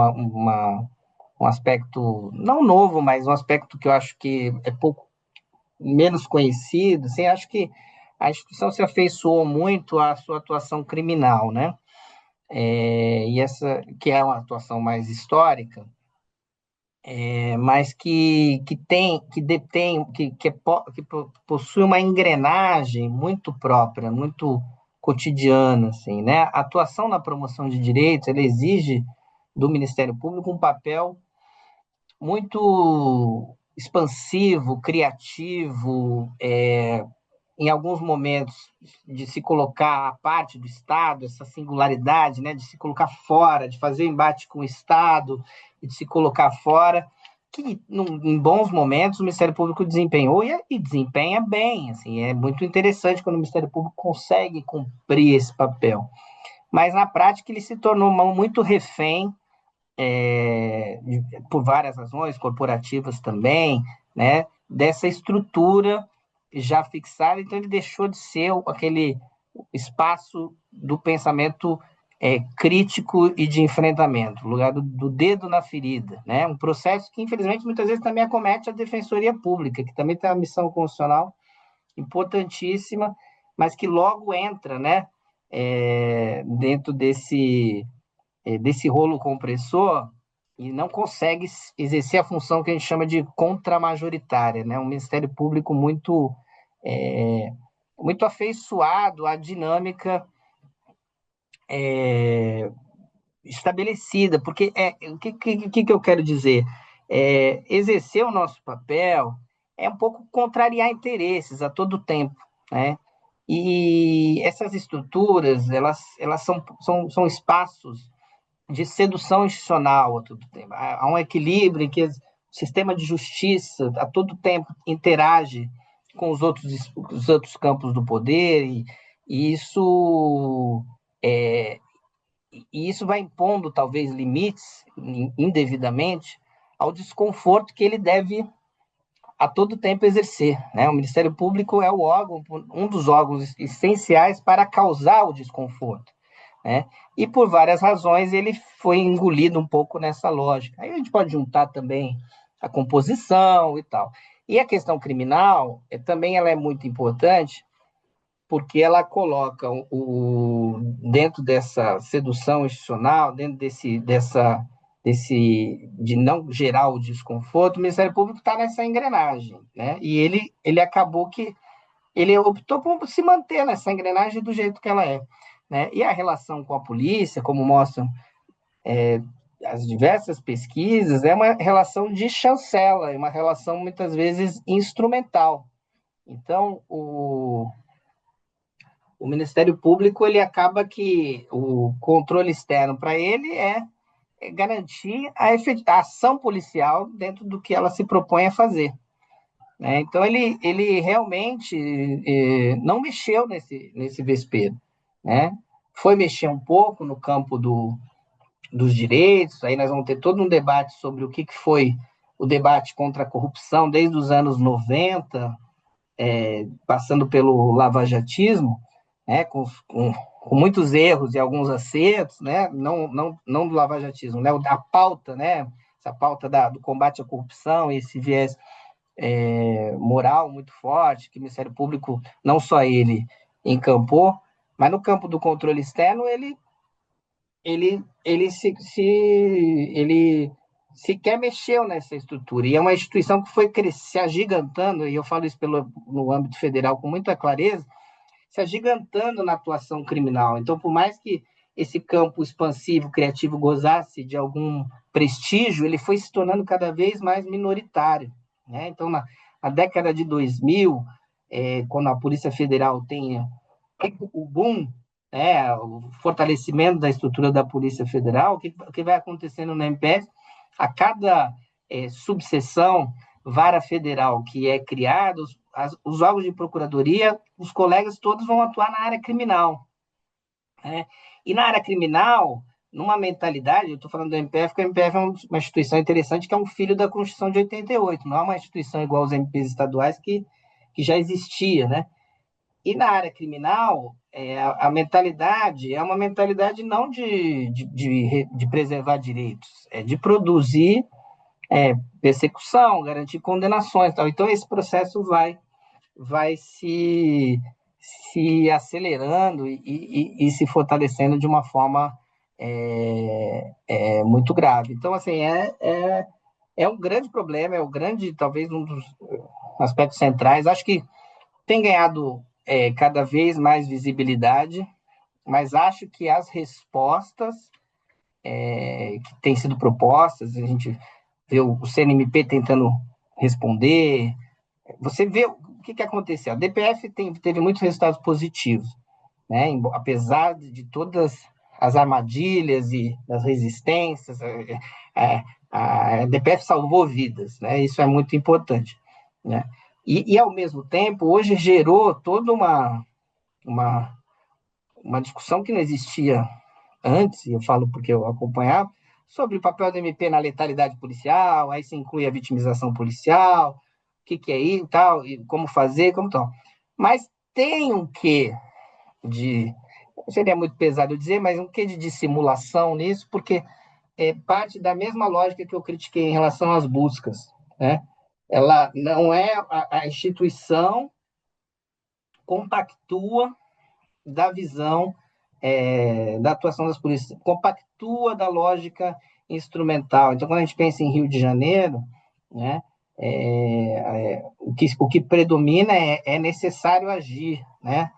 aspecto não novo, mas um aspecto que eu acho que é pouco menos conhecido, assim, acho que a instituição se afeiçoou muito à sua atuação criminal, né? E essa que é uma atuação mais histórica, mas que tem, que detém, que possui uma engrenagem muito própria, muito cotidiana, assim, né? A atuação na promoção de direitos, ela exige do Ministério Público um papel muito expansivo, criativo, em alguns momentos de se colocar à parte do Estado, essa singularidade, né, de se colocar fora, de fazer embate com o Estado e de se colocar fora, que em bons momentos o Ministério Público desempenhou e desempenha bem, assim, é muito interessante quando o Ministério Público consegue cumprir esse papel. Mas na prática ele se tornou muito refém, por várias razões, corporativas também, né, dessa estrutura já fixada, então ele deixou de ser aquele espaço do pensamento crítico e de enfrentamento, o lugar do dedo na ferida, né? Um processo que, infelizmente, muitas vezes também acomete a Defensoria Pública, que também tem uma missão constitucional importantíssima, mas que logo entra, né, dentro desse rolo compressor e não consegue exercer a função que a gente chama de contramajoritária, né? Um Ministério Público muito afeiçoado à dinâmica estabelecida, porque o que eu quero dizer? Exercer o nosso papel é um pouco contrariar interesses a todo tempo, né? E essas estruturas, elas são espaços de sedução institucional a todo tempo. Há um equilíbrio em que o sistema de justiça a todo tempo interage com os outros campos do poder, e é, isso vai impondo, talvez, limites indevidamente ao desconforto que ele deve a todo tempo exercer, né? O Ministério Público é um dos órgãos essenciais para causar o desconforto, né? E por várias razões ele foi engolido um pouco nessa lógica. Aí a gente pode juntar também a composição e tal. E a questão criminal também ela é muito importante porque ela coloca dentro dessa sedução institucional, dentro desse de não gerar o desconforto, o Ministério Público está nessa engrenagem, né? E ele acabou que ele optou por se manter nessa engrenagem do jeito que ela é, né? E a relação com a polícia, como mostram as diversas pesquisas, é uma relação de chancela, é uma relação muitas vezes instrumental. Então, o Ministério Público ele acaba que o controle externo para ele é garantir a ação policial dentro do que ela se propõe a fazer, né? Então ele realmente não mexeu nesse vespeiro, né? Foi mexer um pouco no campo dos direitos, aí nós vamos ter todo um debate sobre o que foi o debate contra a corrupção desde os anos 90, passando pelo lavajatismo, né, com muitos erros e alguns acertos, né, não do lavajatismo, né, da pauta, né, essa pauta do combate à corrupção, esse viés moral muito forte, que o Ministério Público, não só ele, encampou, mas no campo do controle externo, ele sequer mexeu nessa estrutura. E é uma instituição que foi se agigantando, e eu falo isso no âmbito federal com muita clareza, se agigantando na atuação criminal. Então, por mais que esse campo expansivo, criativo, gozasse de algum prestígio, ele foi se tornando cada vez mais minoritário, né? Então, na década de 2000, quando a Polícia Federal tem o boom, o fortalecimento da estrutura da Polícia Federal, o que vai acontecendo na MPF, a cada subseção, vara federal que é criada, os órgãos de procuradoria, os colegas todos vão atuar na área criminal, né? E na área criminal, numa mentalidade, eu estou falando do MPF, porque o MPF é uma instituição interessante, que é um filho da Constituição de 88, não é uma instituição igual aos MPs estaduais que já existia, né? E na área criminal, a mentalidade é uma mentalidade não de preservar direitos, é de produzir persecução, garantir condenações. Tal. Então, esse processo vai se acelerando e se fortalecendo de uma forma muito grave. Então, assim, é um grande problema, é o grande, talvez, um dos aspectos centrais. Acho que tem ganhado cada vez mais visibilidade, mas acho que as respostas que têm sido propostas, a gente vê o CNMP tentando responder, você vê o que aconteceu. A DPF teve muitos resultados positivos, né? Apesar de todas as armadilhas e das resistências, a DPF salvou vidas, né? Isso é muito importante, né? E, ao mesmo tempo, hoje gerou toda uma, uma discussão que não existia antes, e eu falo porque eu acompanhava, sobre o papel do MP na letalidade policial, aí se inclui a vitimização policial, o que é isso e tal, e como fazer, como tal. Mas tem um quê de seria muito pesado eu dizer, mas um quê de dissimulação nisso, porque é parte da mesma lógica que eu critiquei em relação às buscas, né? Ela não é a instituição compactua da visão da atuação das polícias, compactua da lógica instrumental. Então, quando a gente pensa em Rio de Janeiro, né, o que predomina é necessário agir, né?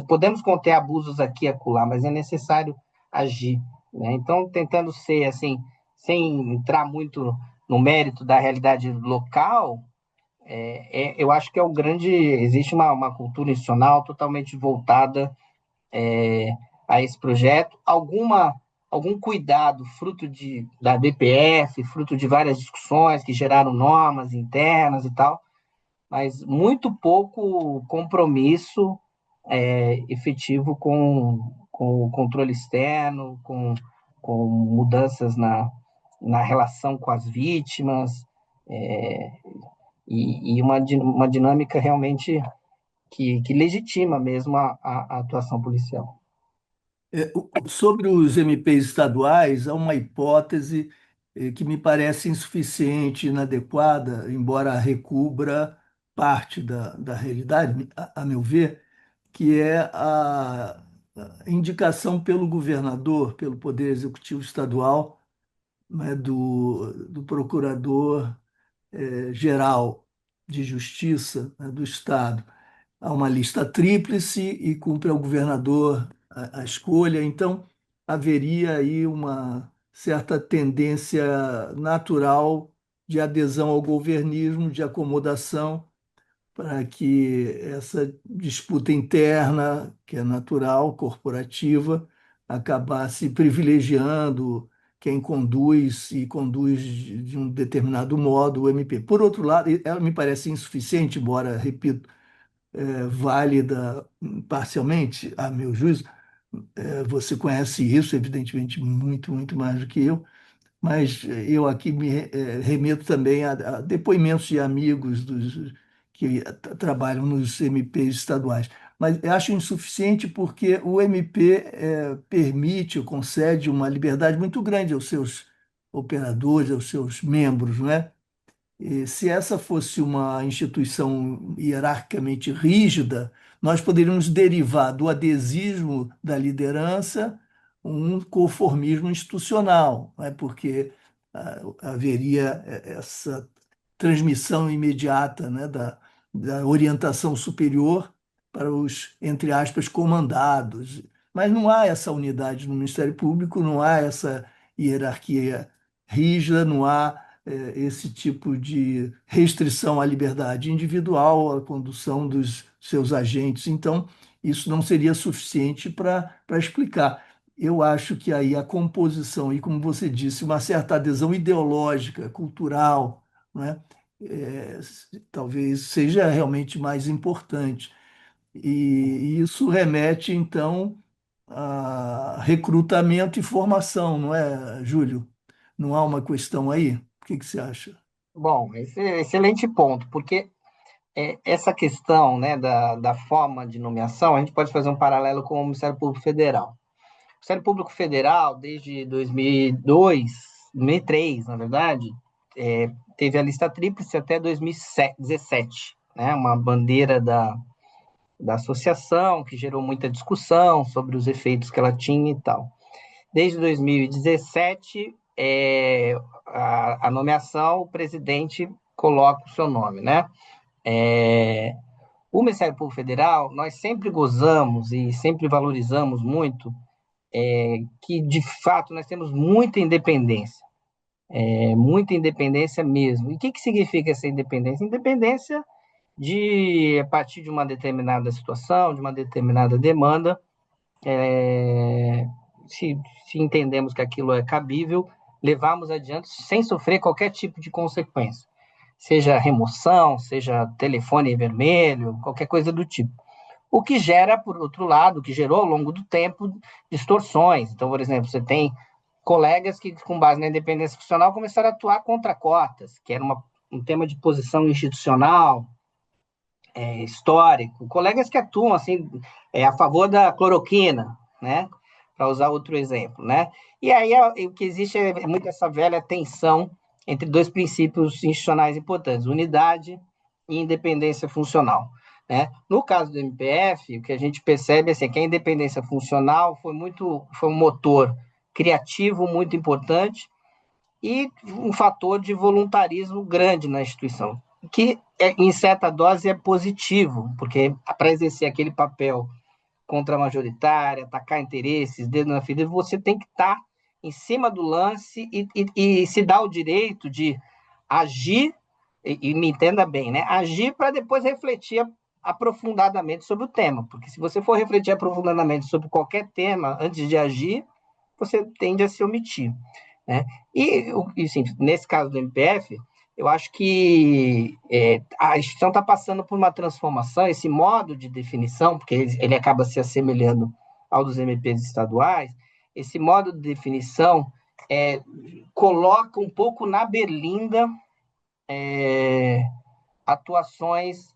Podemos conter abusos aqui e acolá, mas é necessário agir, né? Então, tentando ser assim, sem entrar muito no mérito da realidade local, eu acho que é o grande. Existe uma cultura institucional totalmente voltada é, a esse projeto, algum cuidado, fruto da DPF, fruto de várias discussões que geraram normas internas e tal, mas muito pouco compromisso efetivo com o controle externo, com mudanças na relação com as vítimas, é, e uma dinâmica realmente que legitima mesmo a atuação policial. Sobre os MPs estaduais, há uma hipótese que me parece insuficiente, inadequada, embora recubra parte da realidade, a meu ver, que é a indicação pelo governador, pelo Poder Executivo Estadual, né, do Procurador-Geral de Justiça, né, do Estado. Há uma lista tríplice e cumpre ao governador a escolha, então haveria aí uma certa tendência natural de adesão ao governismo, de acomodação, para que essa disputa interna, que é natural, corporativa, acabasse privilegiando quem conduz e conduz de um determinado modo o MP. Por outro lado, ela me parece insuficiente, embora, repito, válida parcialmente, a meu juízo. Você conhece isso, evidentemente, muito, muito mais do que eu, mas eu aqui me remeto também a depoimentos de amigos que trabalham nos MPs estaduais. Mas eu acho insuficiente porque o MP permite, concede uma liberdade muito grande aos seus operadores, aos seus membros, não é? E se essa fosse uma instituição hierarquicamente rígida, nós poderíamos derivar do adesismo da liderança um conformismo institucional, não é? Porque haveria essa transmissão imediata, né, da orientação superior para os, entre aspas, comandados. Mas não há essa unidade no Ministério Público, não há essa hierarquia rígida, não há esse tipo de restrição à liberdade individual, à condução dos seus agentes. Então, isso não seria suficiente para explicar. Eu acho que aí a composição e, como você disse, uma certa adesão ideológica, cultural, né, é, talvez seja realmente mais importante. E isso remete, então, a recrutamento e formação, não é, Júlio? Não há uma questão aí? O que você acha? Bom, esse é excelente ponto, porque essa questão, né, da forma de nomeação, a gente pode fazer um paralelo com o Ministério Público Federal. O Ministério Público Federal, desde 2002, 2003, na verdade, teve a lista tríplice até 2017, né, uma bandeira da associação, que gerou muita discussão sobre os efeitos que ela tinha e tal. Desde 2017, a nomeação, o presidente coloca o seu nome, né? O Ministério Público Federal, nós sempre gozamos e sempre valorizamos muito que, de fato, nós temos muita independência mesmo. E o que significa essa independência? Independência de, a partir de uma determinada situação, de uma determinada demanda, é, se, se entendemos que aquilo é cabível, levarmos adiante sem sofrer qualquer tipo de consequência, seja remoção, seja telefone vermelho, qualquer coisa do tipo. O que gera, por outro lado, o que gerou ao longo do tempo distorções. Então, por exemplo, você tem colegas que, com base na independência funcional, começaram a atuar contra cotas, que era um tema de posição institucional, histórico. Colegas que atuam assim, a favor da cloroquina, né? Para usar outro exemplo, né? E aí o que existe é muito essa velha tensão entre dois princípios institucionais importantes, unidade e independência funcional, né? No caso do MPF, o que a gente percebe é assim, que a independência funcional foi um motor criativo muito importante e um fator de voluntarismo grande na instituição, que em certa dose é positivo, porque para exercer aquele papel contra-majoritária, atacar interesses, dedo na ferida, você tem que estar em cima do lance e se dar o direito de agir, e me entenda bem, né? Agir para depois refletir aprofundadamente sobre o tema, porque se você for refletir aprofundadamente sobre qualquer tema antes de agir, você tende a se omitir, né? E sim, nesse caso do MPF, eu acho que a instituição está passando por uma transformação, esse modo de definição, porque ele acaba se assemelhando ao dos MPs estaduais, esse modo de definição coloca um pouco na berlinda atuações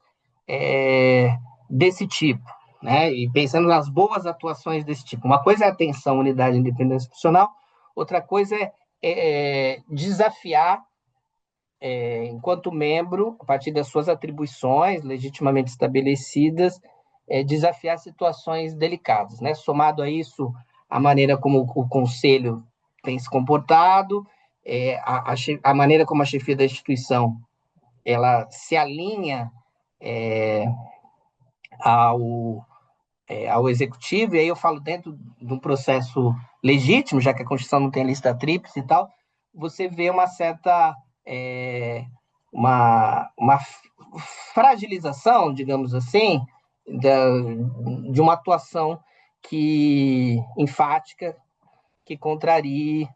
desse tipo, né? E pensando nas boas atuações desse tipo. Uma coisa é atenção, unidade e independência institucional, outra coisa é desafiar enquanto membro, a partir das suas atribuições legitimamente estabelecidas, desafiar situações delicadas, né? Somado a isso, a maneira como o conselho tem se comportado, a maneira como a chefia da instituição ela se alinha ao, ao executivo, e aí eu falo dentro de um processo legítimo, já que a Constituição não tem lista tríplice e tal, você vê uma certa uma fragilização, digamos assim, de uma atuação enfática que contrarie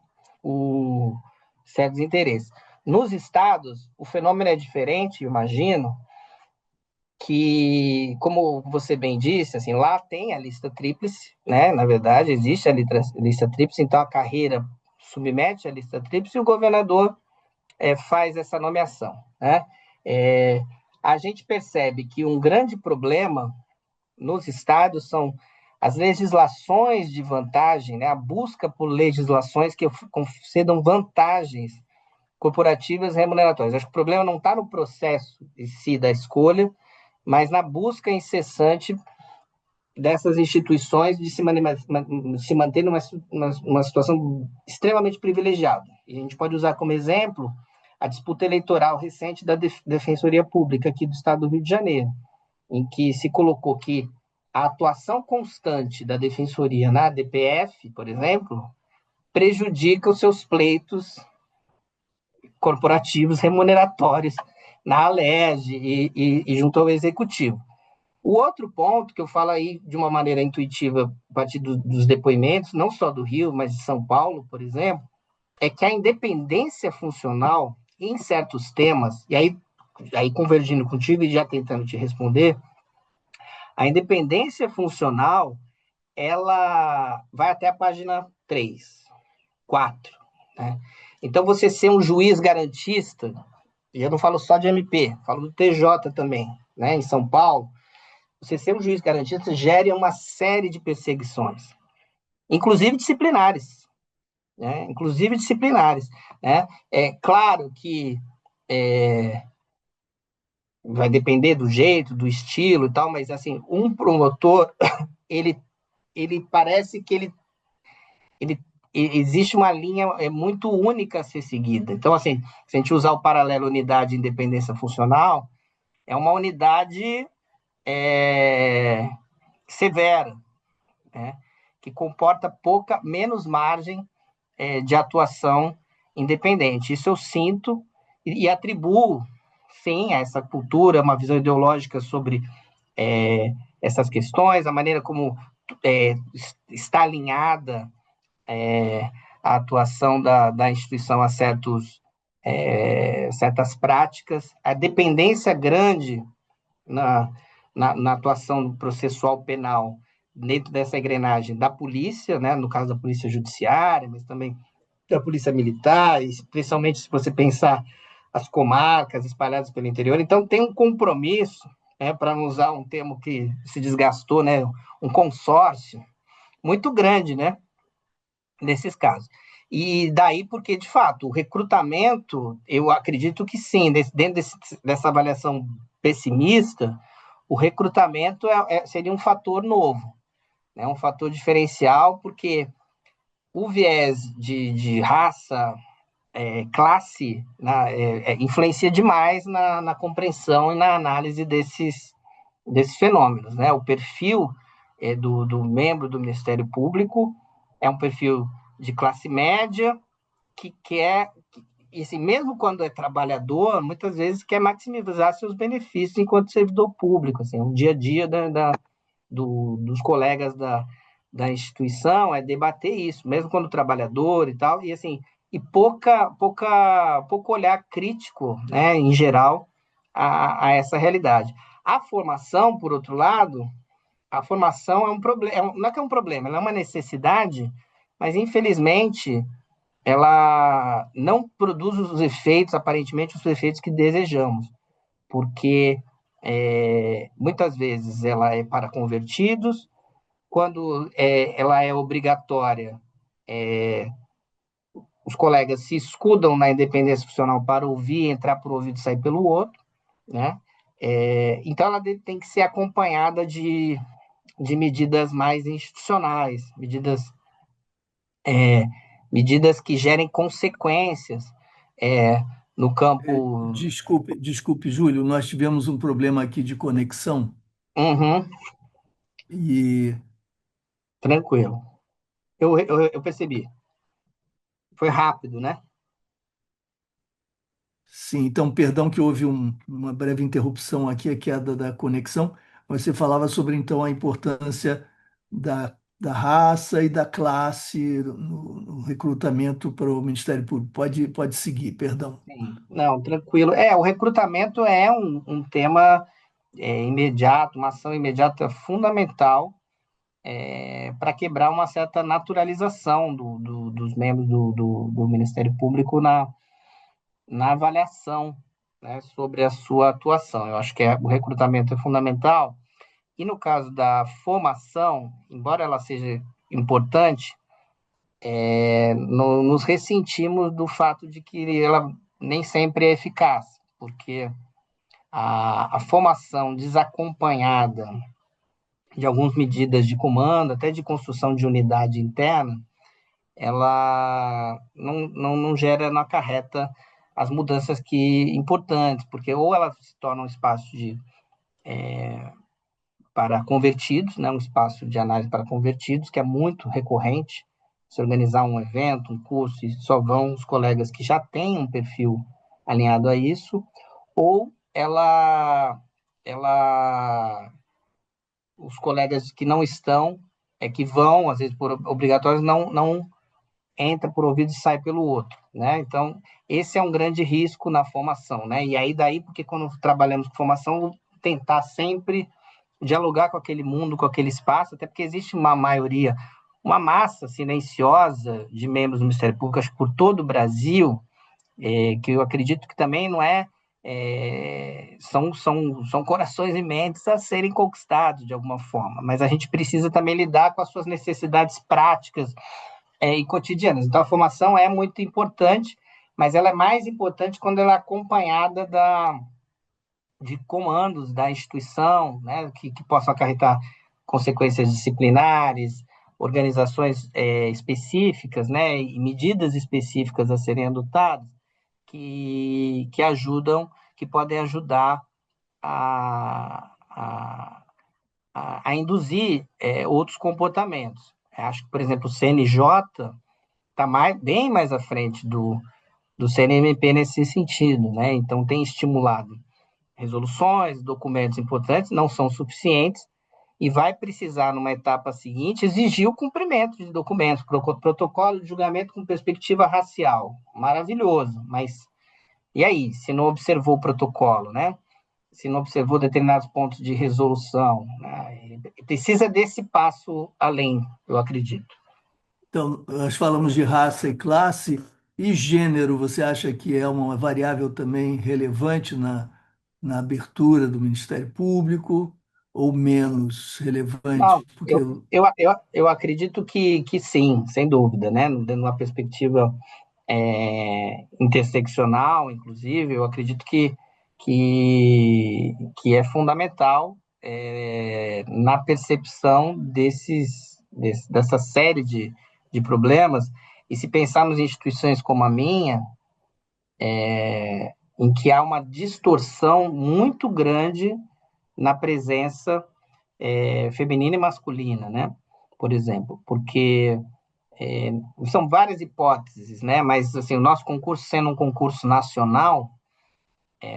certos interesses. Nos estados, o fenômeno é diferente, imagino, que, como você bem disse, assim, lá tem a lista tríplice, né? Na verdade, existe a lista tríplice, então a carreira submete a lista tríplice e o governador faz essa nomeação, né? A gente percebe que um grande problema nos estados são as legislações de vantagem, né? A busca por legislações que concedam vantagens corporativas remuneratórias. Acho que o problema não está no processo em si da escolha, mas na busca incessante dessas instituições de se manter numa situação extremamente privilegiada. E a gente pode usar como exemplo a disputa eleitoral recente da Defensoria Pública aqui do Estado do Rio de Janeiro, em que se colocou que a atuação constante da Defensoria na DPF, por exemplo, prejudica os seus pleitos corporativos remuneratórios na Alerj e junto ao Executivo. O outro ponto que eu falo aí de uma maneira intuitiva a partir dos depoimentos, não só do Rio, mas de São Paulo, por exemplo, é que a independência funcional em certos temas, e aí convergindo contigo e já tentando te responder, a independência funcional, ela vai até a página 3, 4, né? Então, você ser um juiz garantista, e eu não falo só de MP, falo do TJ também, né, em São Paulo, você ser um juiz garantista gera uma série de perseguições, inclusive disciplinares, né? Inclusive disciplinares, né? É claro que vai depender do jeito, do estilo e tal, mas assim, um promotor, ele, ele parece que ele existe uma linha muito única a ser seguida. Então, assim, se a gente usar o paralelo unidade e independência funcional, é uma unidade severa, né? Que comporta menos margem de atuação independente. Isso eu sinto e atribuo, sim, a essa cultura, uma visão ideológica sobre essas questões, a maneira como está alinhada a atuação da instituição a certas práticas, a dependência grande na atuação processual penal dentro dessa engrenagem da polícia, né, no caso da polícia judiciária, mas também da polícia militar, especialmente se você pensar as comarcas espalhadas pelo interior. Então, tem um compromisso, para não usar um termo que se desgastou, né, um consórcio muito grande, né? Nesses casos. E daí porque, de fato, o recrutamento, eu acredito que sim, dessa avaliação pessimista, o recrutamento seria um fator novo, né? Um fator diferencial, porque o viés de raça, classe, influencia demais na compreensão e na análise desses fenômenos, né? O perfil do membro do Ministério Público é um perfil de classe média que quer, e assim, mesmo quando é trabalhador, muitas vezes quer maximizar seus benefícios enquanto servidor público, assim, o dia a dia dos colegas da instituição é debater isso, mesmo quando trabalhador e tal, e assim, e pouco olhar crítico, né, em geral, a essa realidade. A formação, por outro lado, a formação é um problema, não é que é um problema, ela é uma necessidade, mas infelizmente ela não produz os efeitos, aparentemente, os efeitos que desejamos, porque muitas vezes ela é para convertidos, quando ela é obrigatória, os colegas se escudam na independência funcional para ouvir, entrar por um ouvido e sair pelo outro, né? Então, ela tem que ser acompanhada de medidas mais institucionais, é, medidas que gerem consequências é, no campo. Desculpe, Júlio, nós tivemos um problema aqui de conexão Uhum, e tranquilo. Eu percebi. Foi rápido, né? sim, então perdão que houve uma breve interrupção aqui, a queda da conexão, mas você falava sobre então a importância da raça e da classe no recrutamento para o Ministério Público. Pode seguir, perdão. Sim. Não, tranquilo. O recrutamento é um tema imediato, uma ação imediata fundamental para quebrar uma certa naturalização dos membros do Ministério Público na avaliação, né, sobre a sua atuação. Eu acho que o recrutamento é fundamental. E no caso da formação, embora ela seja importante, nos ressentimos do fato de que ela nem sempre é eficaz, porque a formação desacompanhada de algumas medidas de comando, até de construção de unidade interna, ela não gera, não acarreta as mudanças importantes, porque ou ela se torna um espaço para convertidos, né, um espaço de análise para convertidos, que é muito recorrente, se organizar um evento, um curso, e só vão os colegas que já têm um perfil alinhado a isso, ou os colegas que não estão, que vão, às vezes por obrigatórios, não entra por um ouvido e sai pelo outro, né? Então, esse é um grande risco na formação, né? E aí daí, porque quando trabalhamos com formação, tentar sempre dialogar com aquele mundo, com aquele espaço, até porque existe uma maioria, uma massa silenciosa de membros do Ministério Público, acho que por todo o Brasil, que eu acredito que também não são corações e mentes a serem conquistados de alguma forma, mas a gente precisa também lidar com as suas necessidades práticas e cotidianas. Então, a formação é muito importante, mas ela é mais importante quando ela é acompanhada de comandos da instituição, né, que possam acarretar consequências disciplinares, organizações específicas, né, e medidas específicas a serem adotadas que ajudam, que podem ajudar a, a induzir outros comportamentos. Eu acho que, por exemplo, o CNJ está bem mais à frente do CNMP nesse sentido, né? Então, tem estimulado resoluções, documentos importantes, não são suficientes, e vai precisar, numa etapa seguinte, exigir o cumprimento de documentos, protocolo de julgamento com perspectiva racial. Maravilhoso, mas e aí, se não observou o protocolo, né? Se não observou determinados pontos de resolução, né? Precisa desse passo além, eu acredito. Então, nós falamos de raça e classe e gênero. Você acha que é uma variável também relevante na abertura do Ministério Público? ou menos relevante? Não, Porque eu acredito que sim, sem dúvida, né? Dando uma perspectiva interseccional, inclusive, eu acredito que é fundamental na percepção dessa série de problemas. E se pensarmos em instituições como a minha, em que há uma distorção muito grande na presença feminina e masculina, né? Por exemplo, porque são várias hipóteses, né? Mas assim, o nosso concurso sendo um concurso nacional,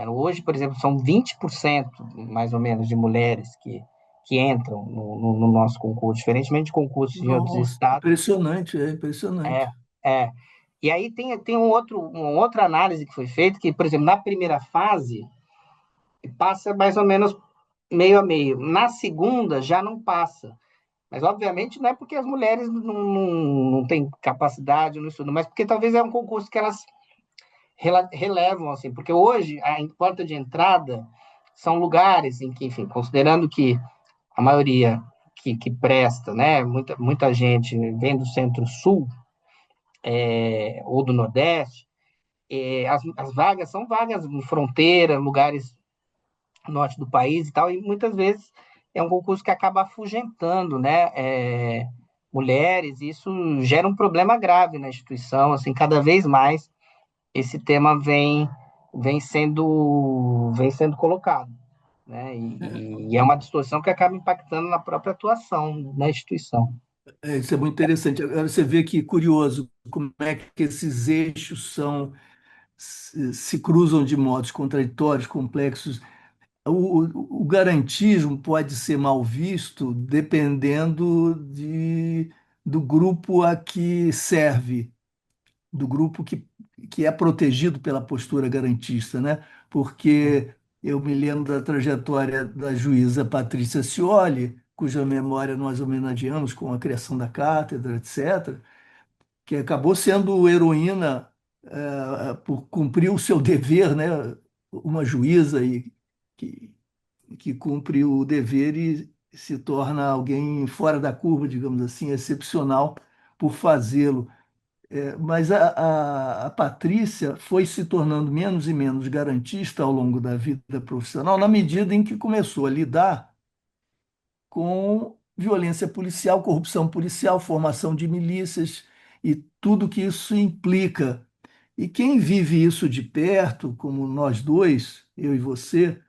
hoje, por exemplo, são 20% mais ou menos de mulheres que entram no nosso concurso, diferentemente de concursos em outros nossa, estados. impressionante, é É, impressionante. é. E aí tem uma outra análise que foi feita, que, por exemplo, na primeira fase passa mais ou menos meio a meio. Na segunda já não passa. Mas, obviamente, não é porque as mulheres não têm capacidade no estudo, mas porque talvez é um concurso que elas relevam, assim, porque hoje a porta de entrada são lugares em que, enfim, considerando que a maioria que presta, né, muita gente vem do Centro-Sul ou do Nordeste, as vagas são vagas em fronteira, lugares norte do país e tal, e muitas vezes é um concurso que acaba afugentando, né, mulheres, e isso gera um problema grave na instituição, assim, cada vez mais esse tema vem sendo colocado, né, e é uma distorção que acaba impactando na própria atuação da instituição. Isso é muito interessante. Agora você vê que curioso como é que esses eixos se cruzam de modos contraditórios, complexos. O garantismo pode ser mal visto dependendo do grupo a que serve, do grupo que é protegido pela postura garantista, né? Porque eu me lembro da trajetória da juíza Patrícia Scioli, cuja memória nós homenageamos com a criação da cátedra, etc., que acabou sendo heroína por cumprir o seu dever, né? Uma juíza que, que cumpre o dever e se torna alguém fora da curva, digamos assim, excepcional por fazê-lo. Mas a Patrícia foi se tornando menos e menos garantista ao longo da vida profissional, na medida em que começou a lidar com violência policial, corrupção policial, formação de milícias e tudo que isso implica. E quem vive isso de perto, como nós dois, eu e você,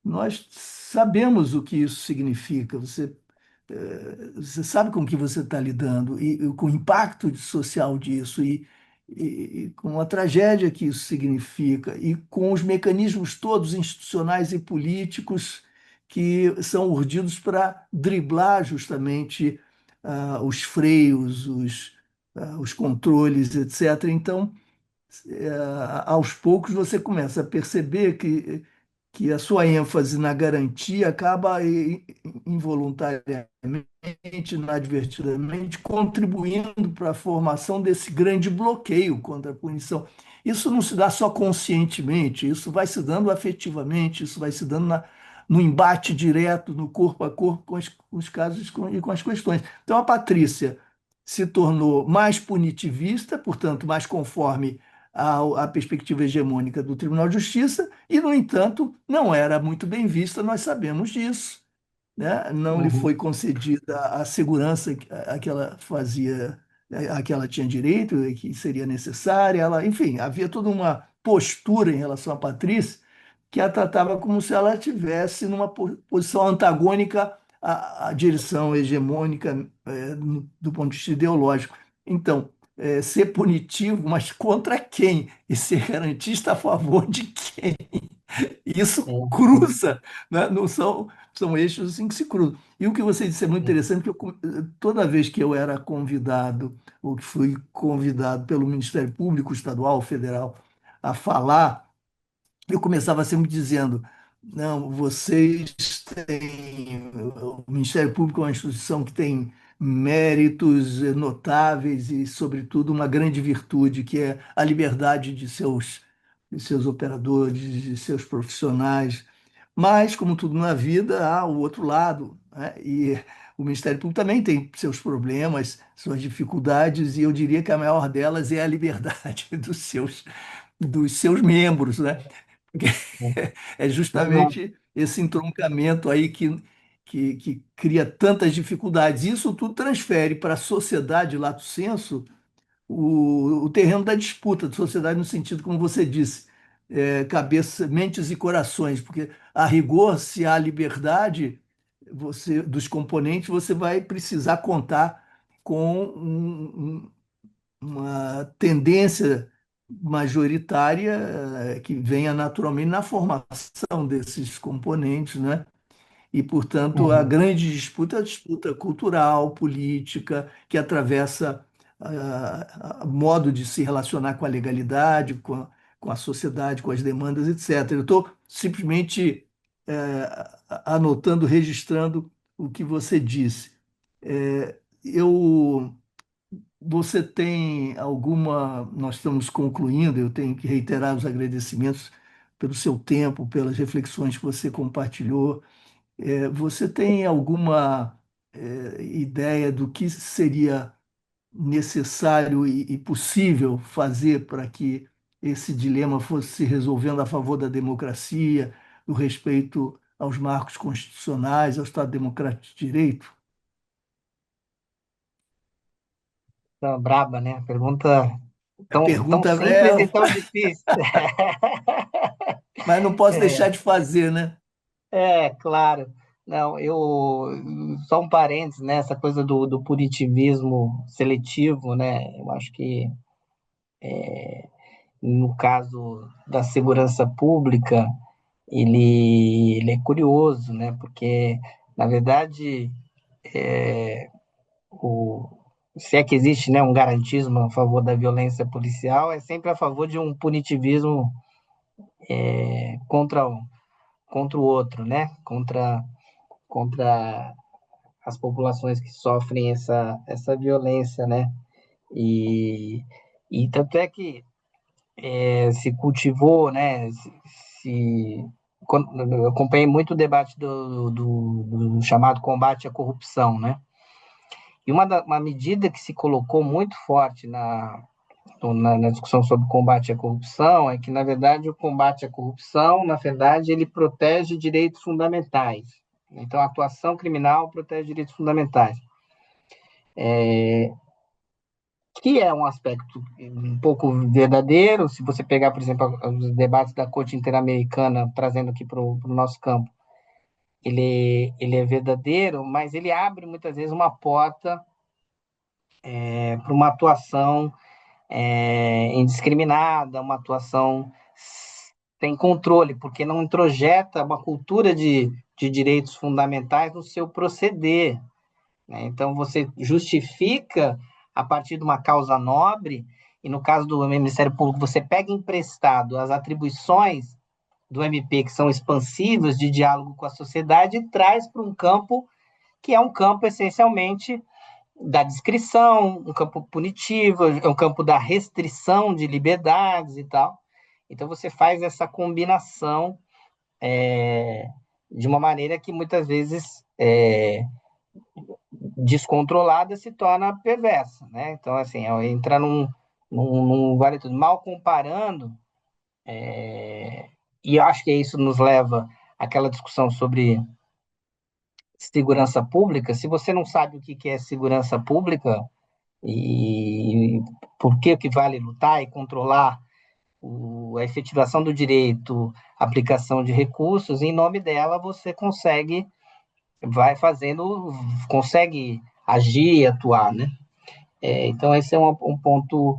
nós sabemos o que isso significa. Você sabe com o que você está lidando e com o impacto social disso e com a tragédia que isso significa e com os mecanismos todos institucionais e políticos que são urdidos para driblar justamente os freios, os controles, etc. Então, aos poucos você começa a perceber que a sua ênfase na garantia acaba involuntariamente, inadvertidamente, contribuindo para a formação desse grande bloqueio contra a punição. Isso não se dá só conscientemente, isso vai se dando afetivamente, isso vai se dando no embate direto, no corpo a corpo com os casos e com as questões. Então, a Patrícia se tornou mais punitivista, portanto, mais conforme à perspectiva hegemônica do Tribunal de Justiça, e, no entanto, não era muito bem vista, nós sabemos disso, né? Não lhe foi Uhum. concedida a segurança a que ela fazia, a que ela tinha direito e que seria necessária. Ela, enfim, havia toda uma postura em relação à Patrícia que a tratava como se ela estivesse numa posição antagônica à direção hegemônica, do ponto de vista ideológico. Então, ser punitivo, mas contra quem? E ser garantista a favor de quem? Isso Sim, sim, cruza, né? Não são eixos assim que se cruzam. E o que você disse é muito sim. interessante, porque toda vez que eu era convidado, ou que fui convidado pelo Ministério Público Estadual, Federal, a falar, eu começava sempre dizendo: não, vocês têm. O Ministério Público é uma instituição que tem méritos notáveis e, sobretudo, uma grande virtude, que é a liberdade de seus operadores, de seus profissionais. Mas, como tudo na vida, há o outro lado, né? E o Ministério Público também tem seus problemas, suas dificuldades, e eu diria que a maior delas é a liberdade dos seus membros, né? Porque é Exato. justamente esse entroncamento aí que cria tantas dificuldades. Isso tudo transfere para a sociedade, lato sensu, o terreno da disputa, de sociedade no sentido, como você disse, cabeça, mentes e corações, porque a rigor, se há liberdade dos componentes, você vai precisar contar com uma tendência majoritária que venha naturalmente na formação desses componentes, né? E, portanto, a Uhum. grande disputa é a disputa cultural, política, que atravessa modo de se relacionar com a legalidade, com a sociedade, com as demandas, etc. Eu estou simplesmente anotando, registrando o que você disse. Você tem alguma. Nós estamos concluindo, eu tenho que reiterar os agradecimentos pelo seu tempo, pelas reflexões que você compartilhou. Você tem alguma ideia do que seria necessário e possível fazer para que esse dilema fosse se resolvendo a favor da democracia, do respeito aos marcos constitucionais, ao Estado Democrático de Direito? Tá braba, né? Pergunta A tão pergunta simples e tão difícil. mas não posso deixar de fazer, né? Claro. Não, só um parênteses, né? Essa coisa do punitivismo seletivo, né? Eu acho que no caso da segurança pública, ele é curioso, né? Porque, na verdade, o, se é que existe, né, um garantismo a favor da violência policial, é sempre a favor de um punitivismo contra, contra o outro, né? Contra as populações que sofrem essa violência, né? E, e tanto é que se cultivou, né? Quando, eu acompanhei muito o debate do chamado combate à corrupção, né? E uma medida que se colocou muito forte na discussão sobre combate à corrupção é que, na verdade, o combate à corrupção, na verdade, ele protege direitos fundamentais. Então, a atuação criminal protege direitos fundamentais, que é um aspecto um pouco verdadeiro. Se você pegar, por exemplo, os debates da Corte Interamericana, trazendo aqui para o nosso campo, ele é verdadeiro, mas ele abre muitas vezes uma porta para uma atuação indiscriminada, uma atuação sem controle, porque não introjeta uma cultura de direitos fundamentais no seu proceder, né? Então, você justifica a partir de uma causa nobre, e no caso do Ministério Público, você pega emprestado as atribuições do MP, que são expansivas, de diálogo com a sociedade, e traz para um campo que é um campo essencialmente da descrição, um campo punitivo, é um campo da restrição de liberdades e tal. Então, você faz essa combinação de uma maneira que muitas vezes descontrolada se torna perversa, né? Então, assim, entra num vale tudo. Mal comparando, e eu acho que isso nos leva àquela discussão sobre segurança pública. Se você não sabe o que é segurança pública e por que vale lutar e controlar a efetivação do direito, a aplicação de recursos, em nome dela você consegue agir e atuar, né? Então, esse é um ponto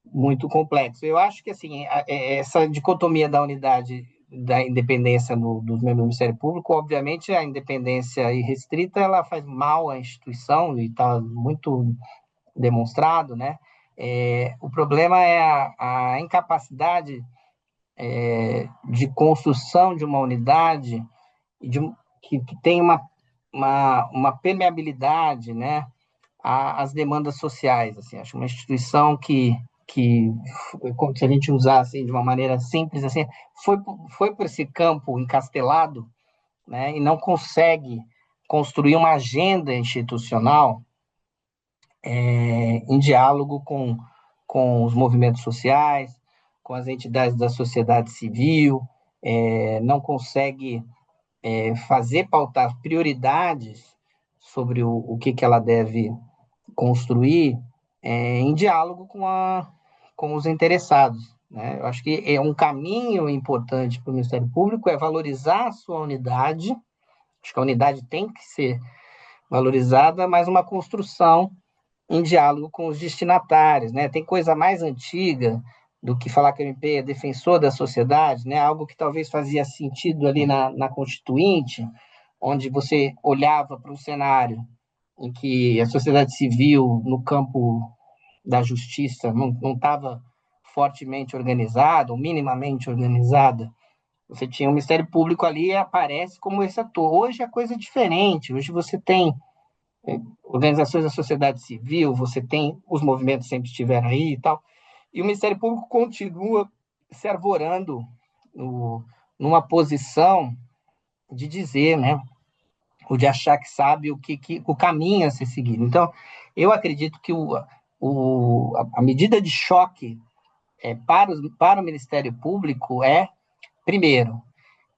muito complexo. Eu acho que assim, essa dicotomia da unidade da independência dos membros do Ministério Público, obviamente a independência irrestrita ela faz mal à instituição e está muito demonstrado, né? O problema é a incapacidade de construção de uma unidade de, que tem uma permeabilidade, né, às demandas sociais. Assim, acho uma instituição que que como se a gente usasse de uma maneira simples assim, foi, foi por esse campo encastelado, né, e não consegue construir uma agenda institucional em diálogo com os movimentos sociais, com as entidades da sociedade civil, não consegue fazer pautar prioridades sobre o que ela deve construir em diálogo com os interessados. Né? Eu acho que é um caminho importante para o Ministério Público é valorizar a sua unidade. Acho que a unidade tem que ser valorizada, mas uma construção em diálogo com os destinatários. Né? Tem coisa mais antiga do que falar que o MP é defensor da sociedade, né? Algo que talvez fazia sentido ali na Constituinte, onde você olhava para um cenário em que a sociedade civil, no campo da justiça, não estava fortemente organizada, ou minimamente organizada. Você tinha o Ministério Público ali e aparece como esse ator. Hoje a coisa é diferente. Hoje você tem organizações da sociedade civil, você tem os movimentos sempre estiveram aí e tal. E o Ministério Público continua se arvorando no, numa posição de dizer, né, ou de achar que sabe o caminho a ser seguido. Então, eu acredito que a medida de choque para o Ministério Público é, primeiro,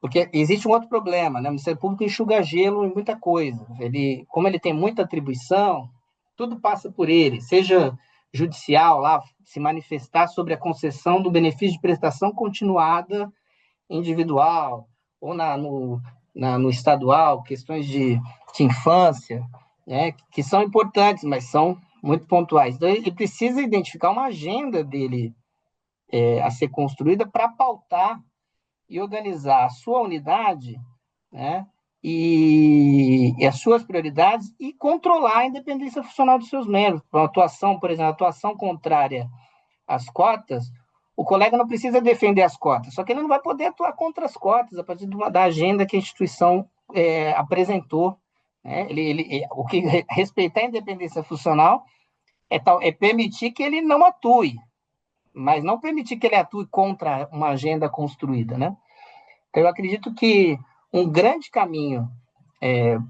porque existe um outro problema, né? O Ministério Público enxuga gelo em muita coisa. Como ele tem muita atribuição, tudo passa por ele, seja judicial, lá, se manifestar sobre a concessão do benefício de prestação continuada individual, ou no estadual, questões de infância, né, que são importantes, mas são muito pontuais. Então, ele precisa identificar uma agenda dele a ser construída para pautar e organizar a sua unidade, né, e as suas prioridades e controlar a independência funcional dos seus membros. Uma atuação, por exemplo, atuação contrária às cotas, o colega não precisa defender as cotas, só que ele não vai poder atuar contra as cotas a partir da agenda que a instituição apresentou. Né? O que respeitar a independência funcional é permitir que ele não atue, mas não permitir que ele atue contra uma agenda construída. Né? Então, eu acredito que um grande caminho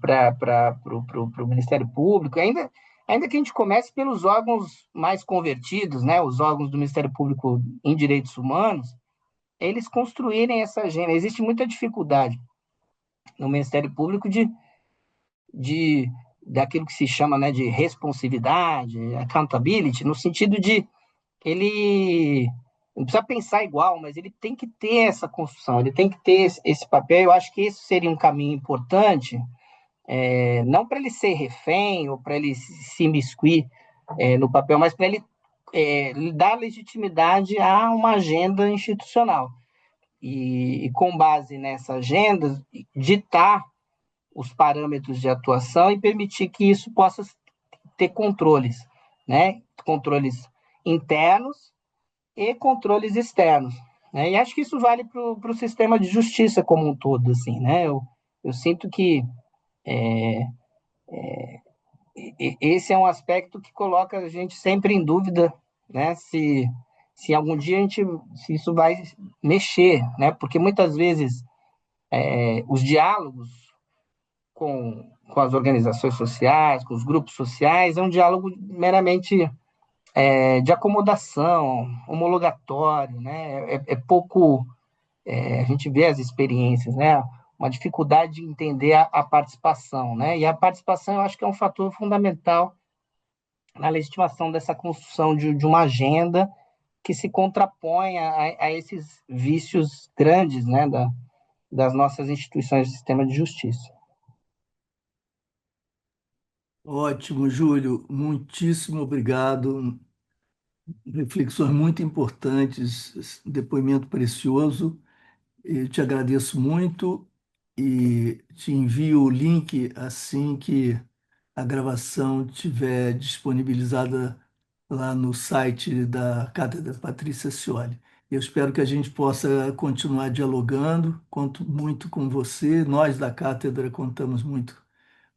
para o Ministério Público, ainda que a gente comece pelos órgãos mais convertidos, né, os órgãos do Ministério Público em direitos humanos, eles construírem essa agenda. Existe muita dificuldade no Ministério Público de daquilo que se chama, né, de responsividade, accountability, no sentido de ele não precisa pensar igual, mas ele tem que ter essa construção, ele tem que ter esse papel. Eu acho que esse seria um caminho importante, não para ele ser refém ou para ele se imiscuir no papel, mas para ele dar legitimidade a uma agenda institucional. E com base nessa agenda, ditar os parâmetros de atuação e permitir que isso possa ter controles, né? Controles internos e controles externos. Né? E acho que isso vale para o sistema de justiça como um todo. Assim, né? Eu sinto que esse é um aspecto que coloca a gente sempre em dúvida, né? Se algum dia se isso vai mexer, né? Porque muitas vezes os diálogos com as organizações sociais, com os grupos sociais, é um diálogo meramente de acomodação, homologatório, né? É pouco. A gente vê as experiências, né? Uma dificuldade de entender a participação, né? E a participação eu acho que é um fator fundamental na legitimação dessa construção de uma agenda que se contrapõe a esses vícios grandes, né, das nossas instituições de sistema de justiça. Ótimo, Júlio. Muitíssimo obrigado. Reflexões muito importantes, depoimento precioso. Eu te agradeço muito e te envio o link assim que a gravação estiver disponibilizada lá no site da Cátedra Patrícia Scioli. Eu espero que a gente possa continuar dialogando. Conto muito com você. Nós da Cátedra contamos muito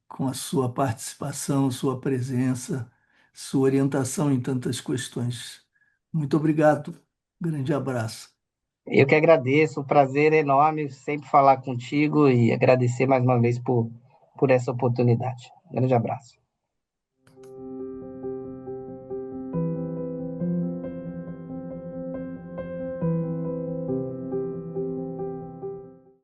com a sua participação, sua presença, sua orientação em tantas questões. Muito obrigado. Grande abraço. Eu que agradeço, o prazer é enorme sempre falar contigo e agradecer mais uma vez por essa oportunidade. Grande abraço.